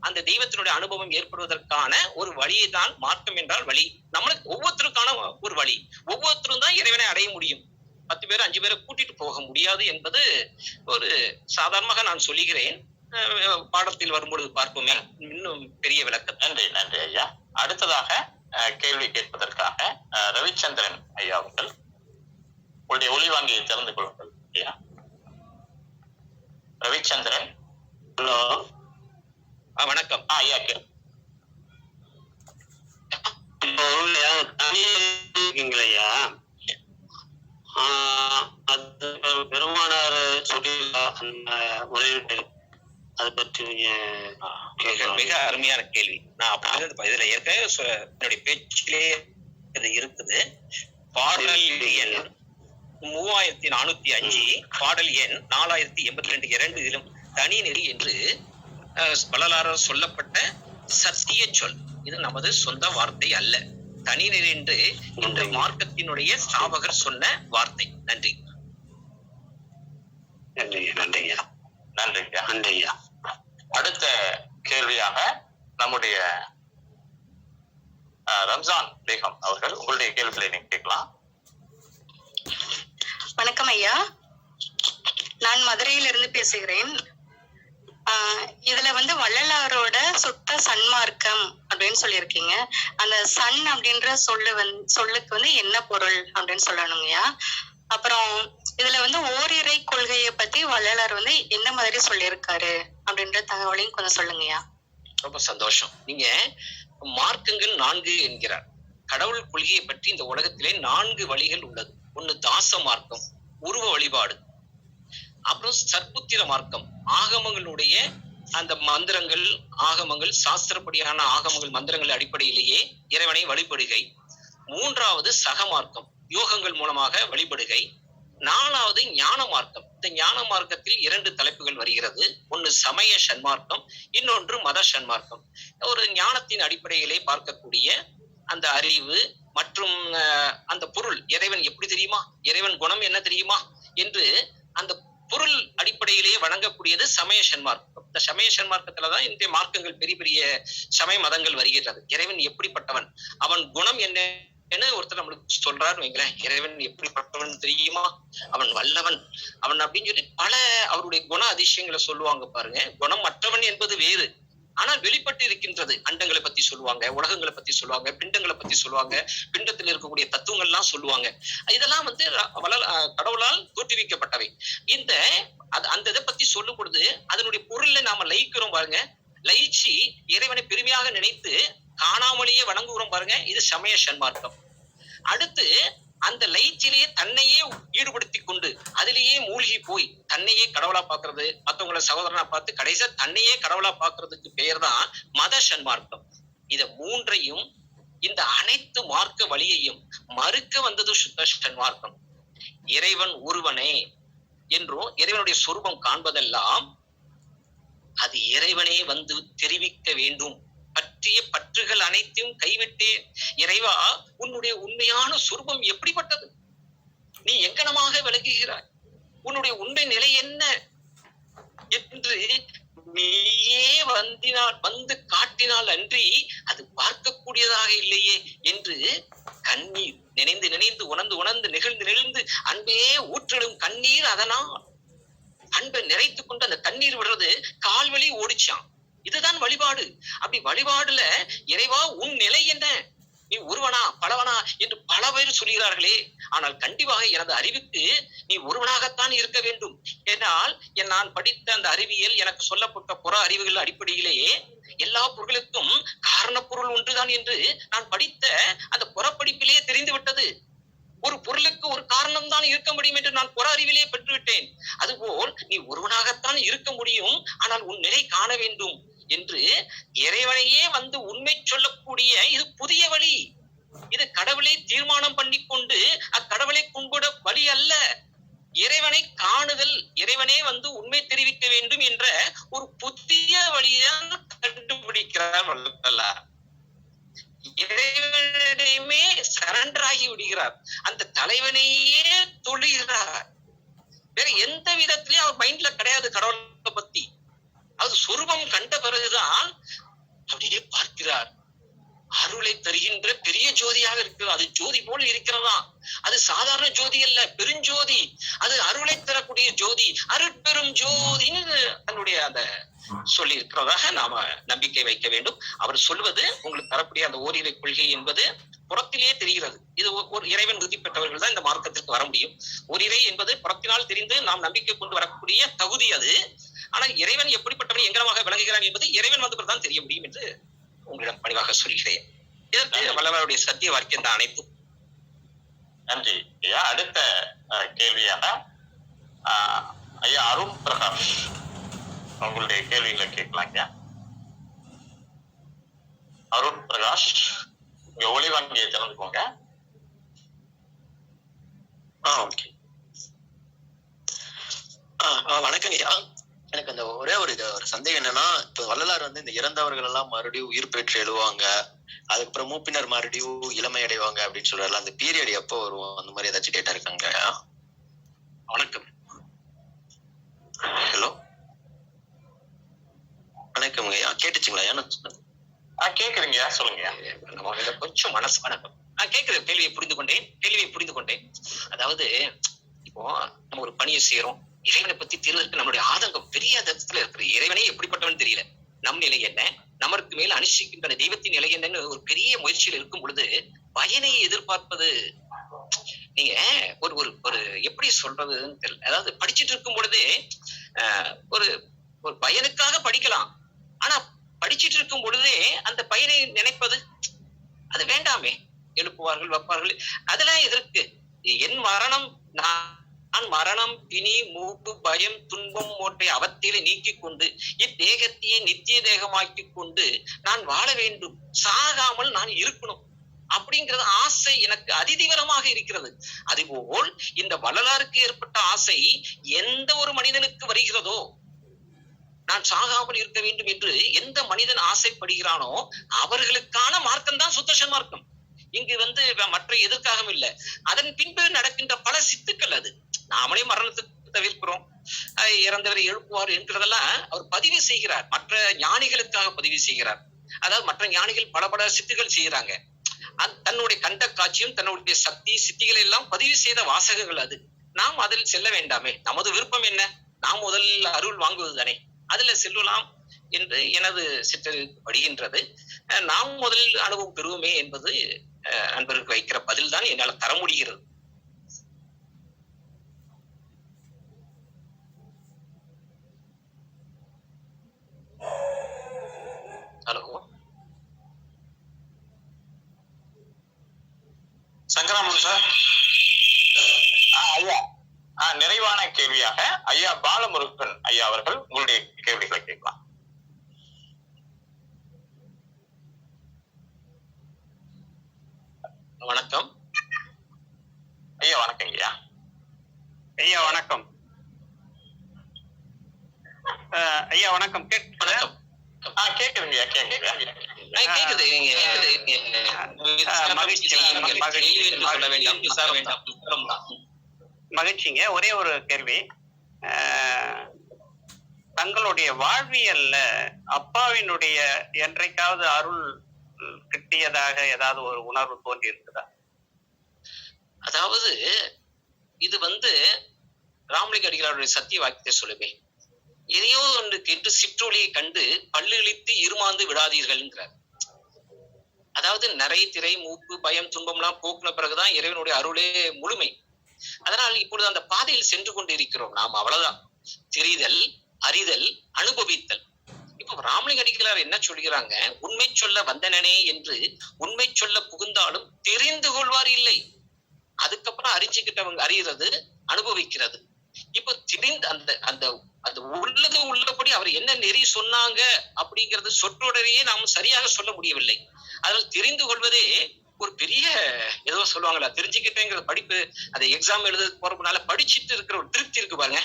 அந்த தெய்வத்தினுடைய அனுபவம் ஏற்படுவதற்கான ஒரு வழியை தான் மார்க்கம் என்றால் வழி. நம்மளுக்கு ஒவ்வொருத்தருக்கான ஒரு வழி. ஒவ்வொருத்தரும் தான் இறைவனை அடைய முடியும். 10 பேர் 5 பேரை கூட்டிட்டு போக முடியாது என்பது ஒரு சாதாரணமாக நான் சொல்லுகிறேன். பாடத்தில் வரும்பொழுது பார்ப்போமே இன்னும் பெரிய விளக்கம். நன்றி நன்றி ஐயா. அடுத்ததாக கேள்வி கேட்பதற்காக ரவிச்சந்திரன் ஐயா அவர்கள் உங்களுடைய ஒளிவாங்கியை திறந்து கொள்ளுங்கள் ஐயா. ரவிச்சந்திரன். ஹலோ, வணக்கம். ஐயா இருக்கீங்களையா? அது பெருமானார் சொல்லி அந்த முறையீட்டு அதை பற்றி மிக அருமையான கேள்வி. நான் அப்படி இதுல ஏற்கனவே என்னுடைய பேச்சிலே இது இருக்குது. பாடல் எண் 3405, பாடல் எண் 4082 2 இதிலும் தனி நெறி என்று வள்ளலாரால் சொல்லப்பட்ட சத்திய சொல். இது நமது சொந்த வார்த்தை அல்ல. தனி நெறி என்று இந்த மார்க்கத்தினுடைய ஸ்தாபகர் சொன்ன வார்த்தை. நன்றி. நன்றியா. நன்றியா. அடுத்த கேள்வியாக நம்முடைய ரம்ஜான் பேகம் அவர்கள், உங்களுடைய கேள்விகளை நீங்க கேட்கலாம். வணக்கம் ஐயா, நான் மதுரையிலிருந்து பேசுகிறேன். இதுல வள்ளலாரோட சுத்த சன்மார்க்கம் அப்படின்னு சொல்லியிருக்கீங்க. அந்த சன் அப்படின்ற சொல்லுக்கு என்ன பொருள் அப்படின்னு சொல்லணுங்கய்யா. அப்புறம் இதுல ஓரிரை கொள்கையை பத்தி வள்ளலார் என்ன மாதிரி சொல்லியிருக்காரு அப்படின்ற தகவலையும் கொஞ்சம் சொல்லுங்கய்யா. ரொம்ப சந்தோஷம். நீங்க மார்க்கங்கள் 4 என்கிறார். கடவுள் கொள்கையை பற்றி இந்த உலகத்திலே 4 வழிகள் உள்ளது. ஒண்ணு தாச மார்க்கம், உருவ வழிபாடு. அப்புறம் சற்புத்திர மார்க்கம், ஆகமங்களுடைய அந்த மந்திரங்கள், ஆகமங்கள், சாஸ்திரப்படியான ஆகமங்கள், மந்திரங்கள் அடிப்படையிலேயே இறைவனை வழிபடுகை. 3வது சக மார்க்கம், யோகங்கள் மூலமாக வழிபடுகை. 4வது ஞான மார்க்கம். இந்த ஞான மார்க்கத்தில் 2 தலைப்புகள் வருகிறது. ஒன்று சமய சன்மார்க்கம், இன்னொன்று மத சன்மார்க்கம். ஒரு ஞானத்தின் அடிப்படையிலே பார்க்கக்கூடிய அந்த அறிவு மற்றும் அந்த பொருள் இறைவன் எப்படி தெரியுமா, இறைவன் குணம் என்ன தெரியுமா என்று அந்த பொருள் அடிப்படையிலேயே வழங்கக்கூடியது சமய சன்மார்க்கம். இந்த சமய சன்மார்க்கத்துலதான் இன்றைய மார்க்கங்கள் பெரிய பெரிய சமய மதங்கள் வருகிறது. இறைவன் எப்படிப்பட்டவன், அவன் குணம் என்ன ஒருத்தர் நம்மளுக்கு சொல்றாரு வைங்களேன், இறைவன் எப்படிப்பட்டவன் தெரியுமா, அவன் வல்லவன், அவன் அப்படின்னு சொல்லி பல அவருடைய குண அதிசயங்களை சொல்லுவாங்க பாருங்க. குணம் மற்றவன் என்பது வேறு, ஆனால் வெளிப்பட்டு இருக்கின்றது. அண்டங்களை பத்தி சொல்லுவாங்க, உலகங்களை பத்தி சொல்லுவாங்க, பிண்டங்களை பத்தி சொல்லுவாங்க, பிண்டத்தில் இருக்கக்கூடிய தத்துவங்கள் எல்லாம் சொல்லுவாங்க. இதெல்லாம் வந்து கடவுளால் தோற்றுவிக்கப்பட்டவை. அந்த இதை பத்தி சொல்லும் பொழுது அதனுடைய பொருளை நாம லயிக்கிறோம் பாருங்க. லயிச்சு இறைவனை பெருமையாக நினைத்து காணாமலேயே வணங்குகிறோம் பாருங்க. இது சமய சன்மார்க்கம். அடுத்து அந்த லயிச்சிலேயே தன்னையே ஈடுபடுத்தி கொண்டு அதிலேயே மூழ்கி போய் தன்னையே கடவுளா பாக்குறது, மற்றவங்களை சகோதரனா பார்த்து கடைசியா தன்னையே கடவுளா பாக்குறதுக்கு பெயர் தான் மத சன்மார்க்கம். இத மூன்றையும், இந்த அனைத்து மார்க்க வழியையும் மறுக்க வந்தது சுத்த சன்மார்க்கம். இறைவன் ஒருவனே என்றும் இறைவனுடைய சொரூபம் காண்பதெல்லாம் அது இறைவனே வந்து தெரிவிக்க வேண்டும். பற்றிய பற்றுகள் அனைத்தையும் கைவிட்டே, இறைவா உன்னுடைய உண்மையான சொரூபம் எப்படிப்பட்டது, நீ எங்கனமாக விளங்குகிறாய், உன்னுடைய உண்மை நிலை என்ன என்று நீயே வந்து காட்டினால் அன்றி அது பார்க்கக்கூடியதாக இல்லையே என்று கண்ணீர் நினைந்து நினைந்து உணர்ந்து நெகிழ்ந்து அன்பே ஊற்றிடும் கண்ணீர். அதனால் அன்பை நிறைத்துக் கொண்டு அந்த கண்ணீர் விடுறது கால்வழி ஓடிச்சான். இதுதான் வழிபாடு. அப்படி வழிபாடுல இறைவா உன் நிலை என்ன, நீ ஒருவனா பலவனா என்று பல பேர் சொல்கிறார்களே, ஆனால் கண்டிப்பாக எனது அறிவுக்கு நீ ஒருவனாகத்தான் இருக்க வேண்டும். ஏனால் நான் படித்த அந்த அறிவியல் எனக்கு சொல்லப்பட்ட புற அறிவுகள் அடிப்படையிலேயே எல்லா பொருளுக்கும் காரண பொருள் ஒன்றுதான் என்று நான் படித்த அந்த புறப்படிப்பிலேயே தெரிந்து விட்டது. ஒரு பொருளுக்கு ஒரு காரணம் தான் இருக்க முடியும் என்று நான் புற அறிவிலேயே பெற்றுவிட்டேன். அதுபோல் நீ ஒருவனாகத்தான் இருக்க முடியும், ஆனால் உன் நிலை காண வேண்டும் என்று இறைவனையே வந்து உண்மை சொல்லக்கூடிய இது புதிய வழி. இது கடவுளை தீர்மானம் பண்ணி கொண்டு அக்கடவுளை கும்பிட வழி அல்ல. இறைவனை காணுதல், இறைவனே வந்து உண்மை தெரிவிக்க வேண்டும் என்ற ஒரு புதிய வழிதான் கண்டுபிடிக்கிறார் வள்ளலார். இறைவனிடமே சரண்டர் ஆகி விடுகிறார், அந்த தலைவனையே தொழுகிறார். வேற எந்த விதத்திலயும் அவர் மைண்ட்ல கிடையாது கடவுளை பத்தி. அது சொரூபம் கண்ட பிறகுதான் அப்படியே பார்க்கிறார். அருளை தருகின்ற பெரிய ஜோதியாக இருக்கிறது. அது ஜோதி போல இருக்கிறதா, அது சாதாரண ஜோதி அல்ல, பெருஞ்சோதி. அது அருளை தரக்கூடிய ஜோதி, அருட்பெரும் ஜோதின்னு தன்னுடைய அந்த சொல்லி இருக்கிறதாக நாம நம்பிக்கை வைக்க வேண்டும். அவர் சொல்வது உங்களுக்கு தரக்கூடிய அந்த ஓரிரை கொள்கை என்பது புறத்திலேயே தெரிகிறது. இது ஒரு இறைவன் உறுதி பெற்றவர்கள் தான் இந்த மார்க்கத்திற்கு வர முடியும். ஓரிரை என்பது புறத்தினால் தெரிந்து நாம் நம்பிக்கை கொண்டு வரக்கூடிய தகுதி அது. ஆனால் இறைவன் எப்படிப்பட்டவன் எங்கனமாக விளங்குகிறான் என்பது இறைவன் வந்து தான் தெரிய முடியும் என்று உங்களிடம் பணிவாக சொல்கிறேன். இதற்கு வல்லவருடைய சத்திய வாக்கியம் தான் அனைத்தும். நன்றி ஐயா. அடுத்த கேள்வியாக ஐயா அருண் பிரகாஷ் உங்களுடைய கேள்விகளை கேட்கலாம் ஐயா. அருண் பிரகாஷ், இங்க ஒளி வங்கியை திறந்துக்கோங்க. ஓகே. வணக்கம் ஐயா. எனக்கு அந்த ஒரே ஒரு சந்தேகம் என்னன்னா, இப்ப வள்ளலார் வந்து இந்த இறந்தவர்கள் எல்லாம் மறுபடியும் உயிர் பெற்று எழுவாங்க, அதுக்கப்புறம் மூப்பினர் மறுபடியும் இளமை அடைவாங்க அப்படின்னு சொல்றாரு. அந்த பீரியட் எப்போ வரும், அந்த மாதிரி ஏதாச்சும் டேட்டா இருக்காங்க? வணக்கம். ஹலோ, வணக்கம் ஐயா. கேட்டுச்சுங்களா? கேக்குறீங்க, சொல்லுங்க. கொஞ்சம் மனசு வணக்கம். கேட்கிற கேள்வியை புரிந்து கொண்டேன். அதாவது இப்போ நம்ம ஒரு பணியை செய்யறோம், இறைவனை பத்தி தெரிவதற்கு நம்மளுடைய ஆதங்கம் பெரிய இடத்துல இருக்கிறது. இறைவனே எப்படிப்பட்டவன் தெரியல, நம் நிலை என்ன, நமக்கு மேல அனுஷ்டிக்கின்ற தெய்வத்தின் நிலை என்னன்னு ஒரு பெரிய முயற்சியில் இருக்கும் பொழுது பயனை எதிர்பார்ப்பது, நீங்க ஒரு ஒரு ஒரு எப்படி சொல்றதுன்னு தெரியல. அதாவது படிச்சுட்டு இருக்கும் பொழுதே ஒரு ஒரு பயனுக்காக படிக்கலாம், ஆனா படிச்சுட்டு இருக்கும் பொழுதே அந்த பயனை நினைப்பது அது வேண்டாமே. எழுப்புவார்கள், வைப்பார்கள், அதெல்லாம் எதற்கு? என் மரணம், நான் மரணம், பிணி, மூப்பு, பயம், துன்பம் போன்ற அவத்திலே நீக்கிக் கொண்டு இத்தேகத்தையே நித்திய தேகமாக்கி கொண்டு நான் வாழ வேண்டும், சாகாமல் நான் இருக்கணும் அப்படிங்கிறது ஆசை எனக்கு அதிதீவிரமாக இருக்கிறது. அதுபோல் இந்த வள்ளலாருக்கு ஏற்பட்ட ஆசை எந்த ஒரு மனிதனுக்கு வருகிறதோ, நான் சாகாமல் இருக்க வேண்டும் என்று எந்த மனிதன் ஆசைப்படுகிறானோ அவர்களுக்கான மார்க்கம் தான் சுத்த சன்மார்க்கம். இங்கு வந்து மற்ற எதற்காகவும் இல்லை. அதன் பின்பு நடக்கின்ற பல சித்துக்கள் அது. நாமளே மரணத்துக்கு தவிர்க்கிறோம், இறந்தவரை எழுப்புவார் என்கிறதெல்லாம் அவர் பதிவு செய்கிறார். மற்ற ஞானிகளுக்காக பதிவு செய்கிறார். அதாவது மற்ற ஞானிகள் பல சித்துகள் செய்யறாங்க. தன்னுடைய கண்ட காட்சியும் தன்னுடைய சக்தி சித்திகளை எல்லாம் பதிவு செய்த வாசகங்கள் அது. நாம் அதில் செல்ல வேண்டாமே? நமது விருப்பம் என்ன? நாம் முதலில் அருள் வாங்குவது தானே, அதுல செல்லலாம் என்று எனது சிற்றறிவு படுகின்றது. நாம் முதலில் அனுபவம் பெறுவோமே என்பது நண்பருக்கு வைக்கிற பதில் தான் என்னால் தர முடிகிறது. Hello Sankaraman sir. ஐயா, நிறைவான கேள்வியாக ஐயா பாலமுருகன் ஐயா அவர்கள் உங்களுடைய கேள்விகளை கேட்கலாம். வணக்கம் ஐயா. வணக்கம் ஐயா. ஐயா வணக்கம். ஐயா வணக்கம். வணக்கம். கேக்குதுங்க கேக்குது. மகிழ்ச்சிங்க. ஒரே ஒரு கேள்வி. தங்களுடைய வாழ்வியல்ல அப்பாவினுடைய என்றைக்காவது அருள் கிட்டியதாக ஏதாவது ஒரு உணர்வு தோன்றி இருக்குதா? அதாவது இது வந்து ராமலிங்க அடிகளாருடைய சத்திய வாக்கியத்தை சொல்லுமே, எதையோ ஒன்று கேட்டு சிற்றொலியை கண்டு பல்லு இழித்து இருமாந்து விடாதீர்கள்ங்கிறார். அதாவது நிறை திரை மூப்பு பயம் துன்பம் எல்லாம் போக்குன பிறகுதான் இறைவனுடைய அருளே முழுமை. அதனால் இப்பொழுது அந்த பாதையில் சென்று கொண்டு இருக்கிறோம் நாம். அவ்வளவுதான். தெரிதல், அறிதல், அனுபவித்தல். இப்ப ராமலிங்க அடிகளார் என்ன சொல்கிறாங்க? உண்மை சொல்ல வந்தனனே என்று உண்மை சொல்ல புகுந்தாலும் தெரிந்து கொள்வார் இல்லை. அதுக்கப்புறம் அறிஞ்சுக்கிட்டவங்க அறிகிறது, அனுபவிக்கிறது. இப்ப திடீர்ந்து அந்த அந்த அந்த உள்ளது உள்ளபடி அவர் என்ன நெறி சொன்னாங்க அப்படிங்கிறது சொற்றொடரையே நாம் சரியாக சொல்ல முடியவில்லை. அதனால் தெரிந்து கொள்வதே ஒரு பெரிய ஏதோ சொல்லுவாங்களா, தெரிஞ்சுக்கிட்டேங்கிற படிப்பு, அதை எக்ஸாம் எழுத போறதுனால படிச்சுட்டு இருக்கிற ஒரு திருப்தி இருக்கு பாருங்க,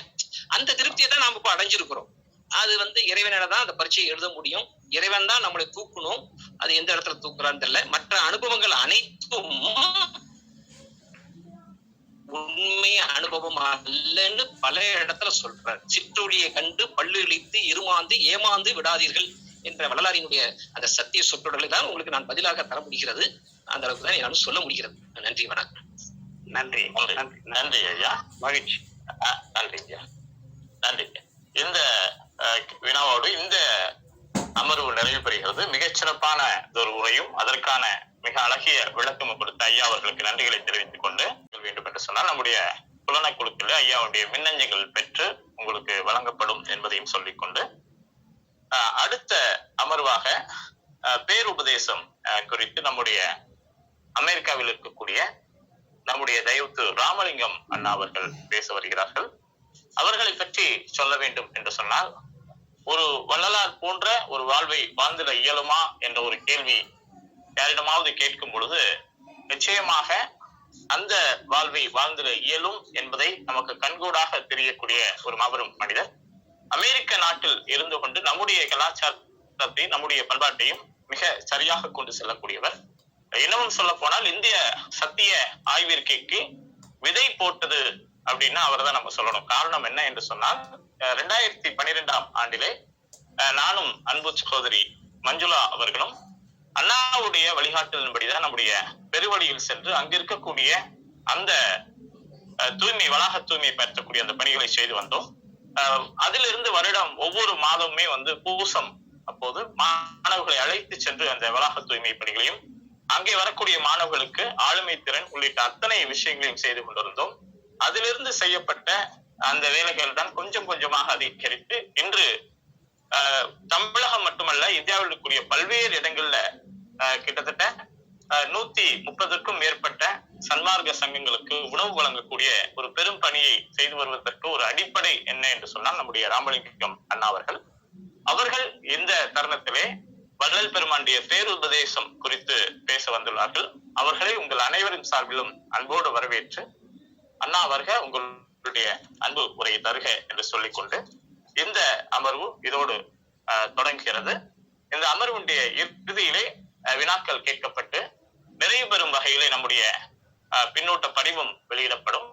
அந்த திருப்தியை தான் நாம இப்ப அடைஞ்சிருக்கிறோம். அது வந்து இறைவனால தான் அந்த பரீட்சையை எழுத முடியும். இறைவன் தான் நம்மளை தூக்கணும். அது எந்த இடத்துல தூக்குறான்னு தெரியல. மற்ற அனுபவங்கள் அனைத்தும் உண்மை அனுபவம் அல்லன்னு பல இடத்துல சொல்றார். சிற்றொழியை கண்டு பல்லு இழித்து இருமாந்து ஏமாந்து விடாதீர்கள் என்ற வள்ளலாரினுடைய அந்த சத்திய சொற்றொடர்களை தான் உங்களுக்கு நான் பதிலாக தர முடிகிறது. அந்த அளவுக்கு தான் என்னாலும் சொல்ல முடிகிறது. நன்றி, வணக்கம். நன்றி. நன்றி ஐயா. மகிழ்ச்சி. நன்றி ஐயா. நன்றி. இந்த வினாவோடு இந்த அமர்வு நிறைவு பெறுகிறது. மிகச்சிறப்பான ஒரு உரையும் அதற்கான மிக அழகிய விளக்கமும் கொடுத்த ஐயா அவர்களுக்கு நன்றிகளை தெரிவித்துக் கொண்டு வேண்டும் என்று சொன்னால், நம்முடைய புலன குழுக்களில் ஐயாவுடைய மின்னஞ்சங்கள் பெற்று உங்களுக்கு வழங்கப்படும் என்பதையும் சொல்லிக்கொண்டு, அடுத்த அமர்வாக பேருபதேசம் குறித்து நம்முடைய அமெரிக்காவில் இருக்கக்கூடிய நம்முடைய தயவுத்து ராமலிங்கம் அண்ணா அவர்கள் பேச வருகிறார்கள். அவர்களை பற்றி சொல்ல வேண்டும் என்று சொன்னால், ஒரு வள்ளலார் போன்ற ஒரு வாழ்வை வாழ்ந்திட இயலுமா என்ற ஒரு கேள்வி யாரிடமாவது கேட்கும் பொழுது, நிச்சயமாக அந்த வாழ்வை வாழ்ந்திட இயலும் என்பதை நமக்கு கண்கூடாக தெரியக்கூடிய ஒரு மாபெரும் மனிதர். அமெரிக்க நாட்டில் இருந்து கொண்டு நம்முடைய கலாச்சாரத்தை நம்முடைய பண்பாட்டையும் மிக சரியாக கொண்டு செல்லக்கூடியவர். இன்னமும் சொல்ல போனால், இந்திய சத்திய ஆய்விற்கைக்கு விதை போட்டது அப்படின்னா அவர் தான் நம்ம சொல்லணும். காரணம் என்ன என்று சொன்னால், 2012ஆம் ஆண்டிலே நானும் அன்பு சகோதரி மஞ்சுளா அவர்களும் அண்ணாவுடைய வழிகாட்டலின்படிதான் நம்முடைய பெருவழியில் சென்று அங்க இருக்கக்கூடிய அந்த தூய்மை வளாக தூய்மை பற்றக்கூடிய அந்த பணிகளை செய்து வந்தோம். அதிலிருந்து வருடம் ஒவ்வொரு மாதமுமே வந்து பூசம் அப்போது மாணவர்களை அழைத்து சென்று அந்த வளாக தூய்மை பணிகளையும் அங்கே வரக்கூடிய மாணவர்களுக்கு ஆளுமை திறன் உள்ளிட்ட அத்தனை விஷயங்களையும் செய்து கொண்டிருந்தோம். அதிலிருந்து செய்யப்பட்ட அந்த வேலைகள் தான் கொஞ்சம் கொஞ்சமாக அதிகரித்து இன்று தமிழகம் மட்டுமல்ல, இந்தியாவில் இருக்கக்கூடிய பல்வேறு இடங்கள்ல கிட்டத்தட்ட 130க்கும் மேற்பட்ட சன்மார்க்க சங்கங்களுக்கு உணவு வழங்கக்கூடிய ஒரு பெரும் பணியை செய்து வருவதற்கு ஒரு அடிப்படை என்ன என்று சொன்னால் நம்முடைய ராமலிங்கம் அண்ணா அவர்கள் இந்த தருணத்திலே வள்ளல் பெருமாண்டிய பேருபதேசம் குறித்து பேச வந்துள்ளார்கள். அவர்களை உங்கள் அனைவரின் சார்பிலும் அன்போடு வரவேற்று, அண்ணா அவர்கள் உங்களுடைய அன்பு உரையை தருக என்று சொல்லிக்கொண்டு இந்த அமர்வு இதோடு தொடங்குகிறது. இந்த அமர்வுடைய இறுதியிலே வினாக்கள் கேட்கப்பட்டு நிறைவு பெறும் வகையிலே நம்முடைய பின்னூட்ட படிவம் வெளியிடப்படும்.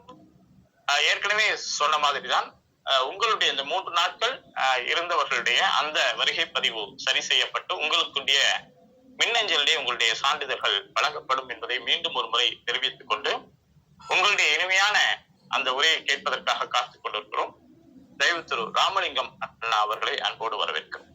ஏற்கனவே சொன்ன மாதிரிதான் உங்களுடைய இந்த 3 நாட்கள் இருந்தவர்களுடைய அந்த வருகை பதிவு சரி செய்யப்பட்டு உங்களுக்குடைய மின்னஞ்சலிலே உங்களுடைய சான்றிதழ்கள் வழங்கப்படும் என்பதை மீண்டும் ஒரு முறை தெரிவித்துக் கொண்டு உங்களுடைய இனிமையான அந்த உரையை கேட்பதற்காக காத்துக் கொண்டிருக்கிறோம். தயவு திரு ராமலிங்கம் அண்ணா அவர்களை அன்போடு வரவேற்கிறோம்.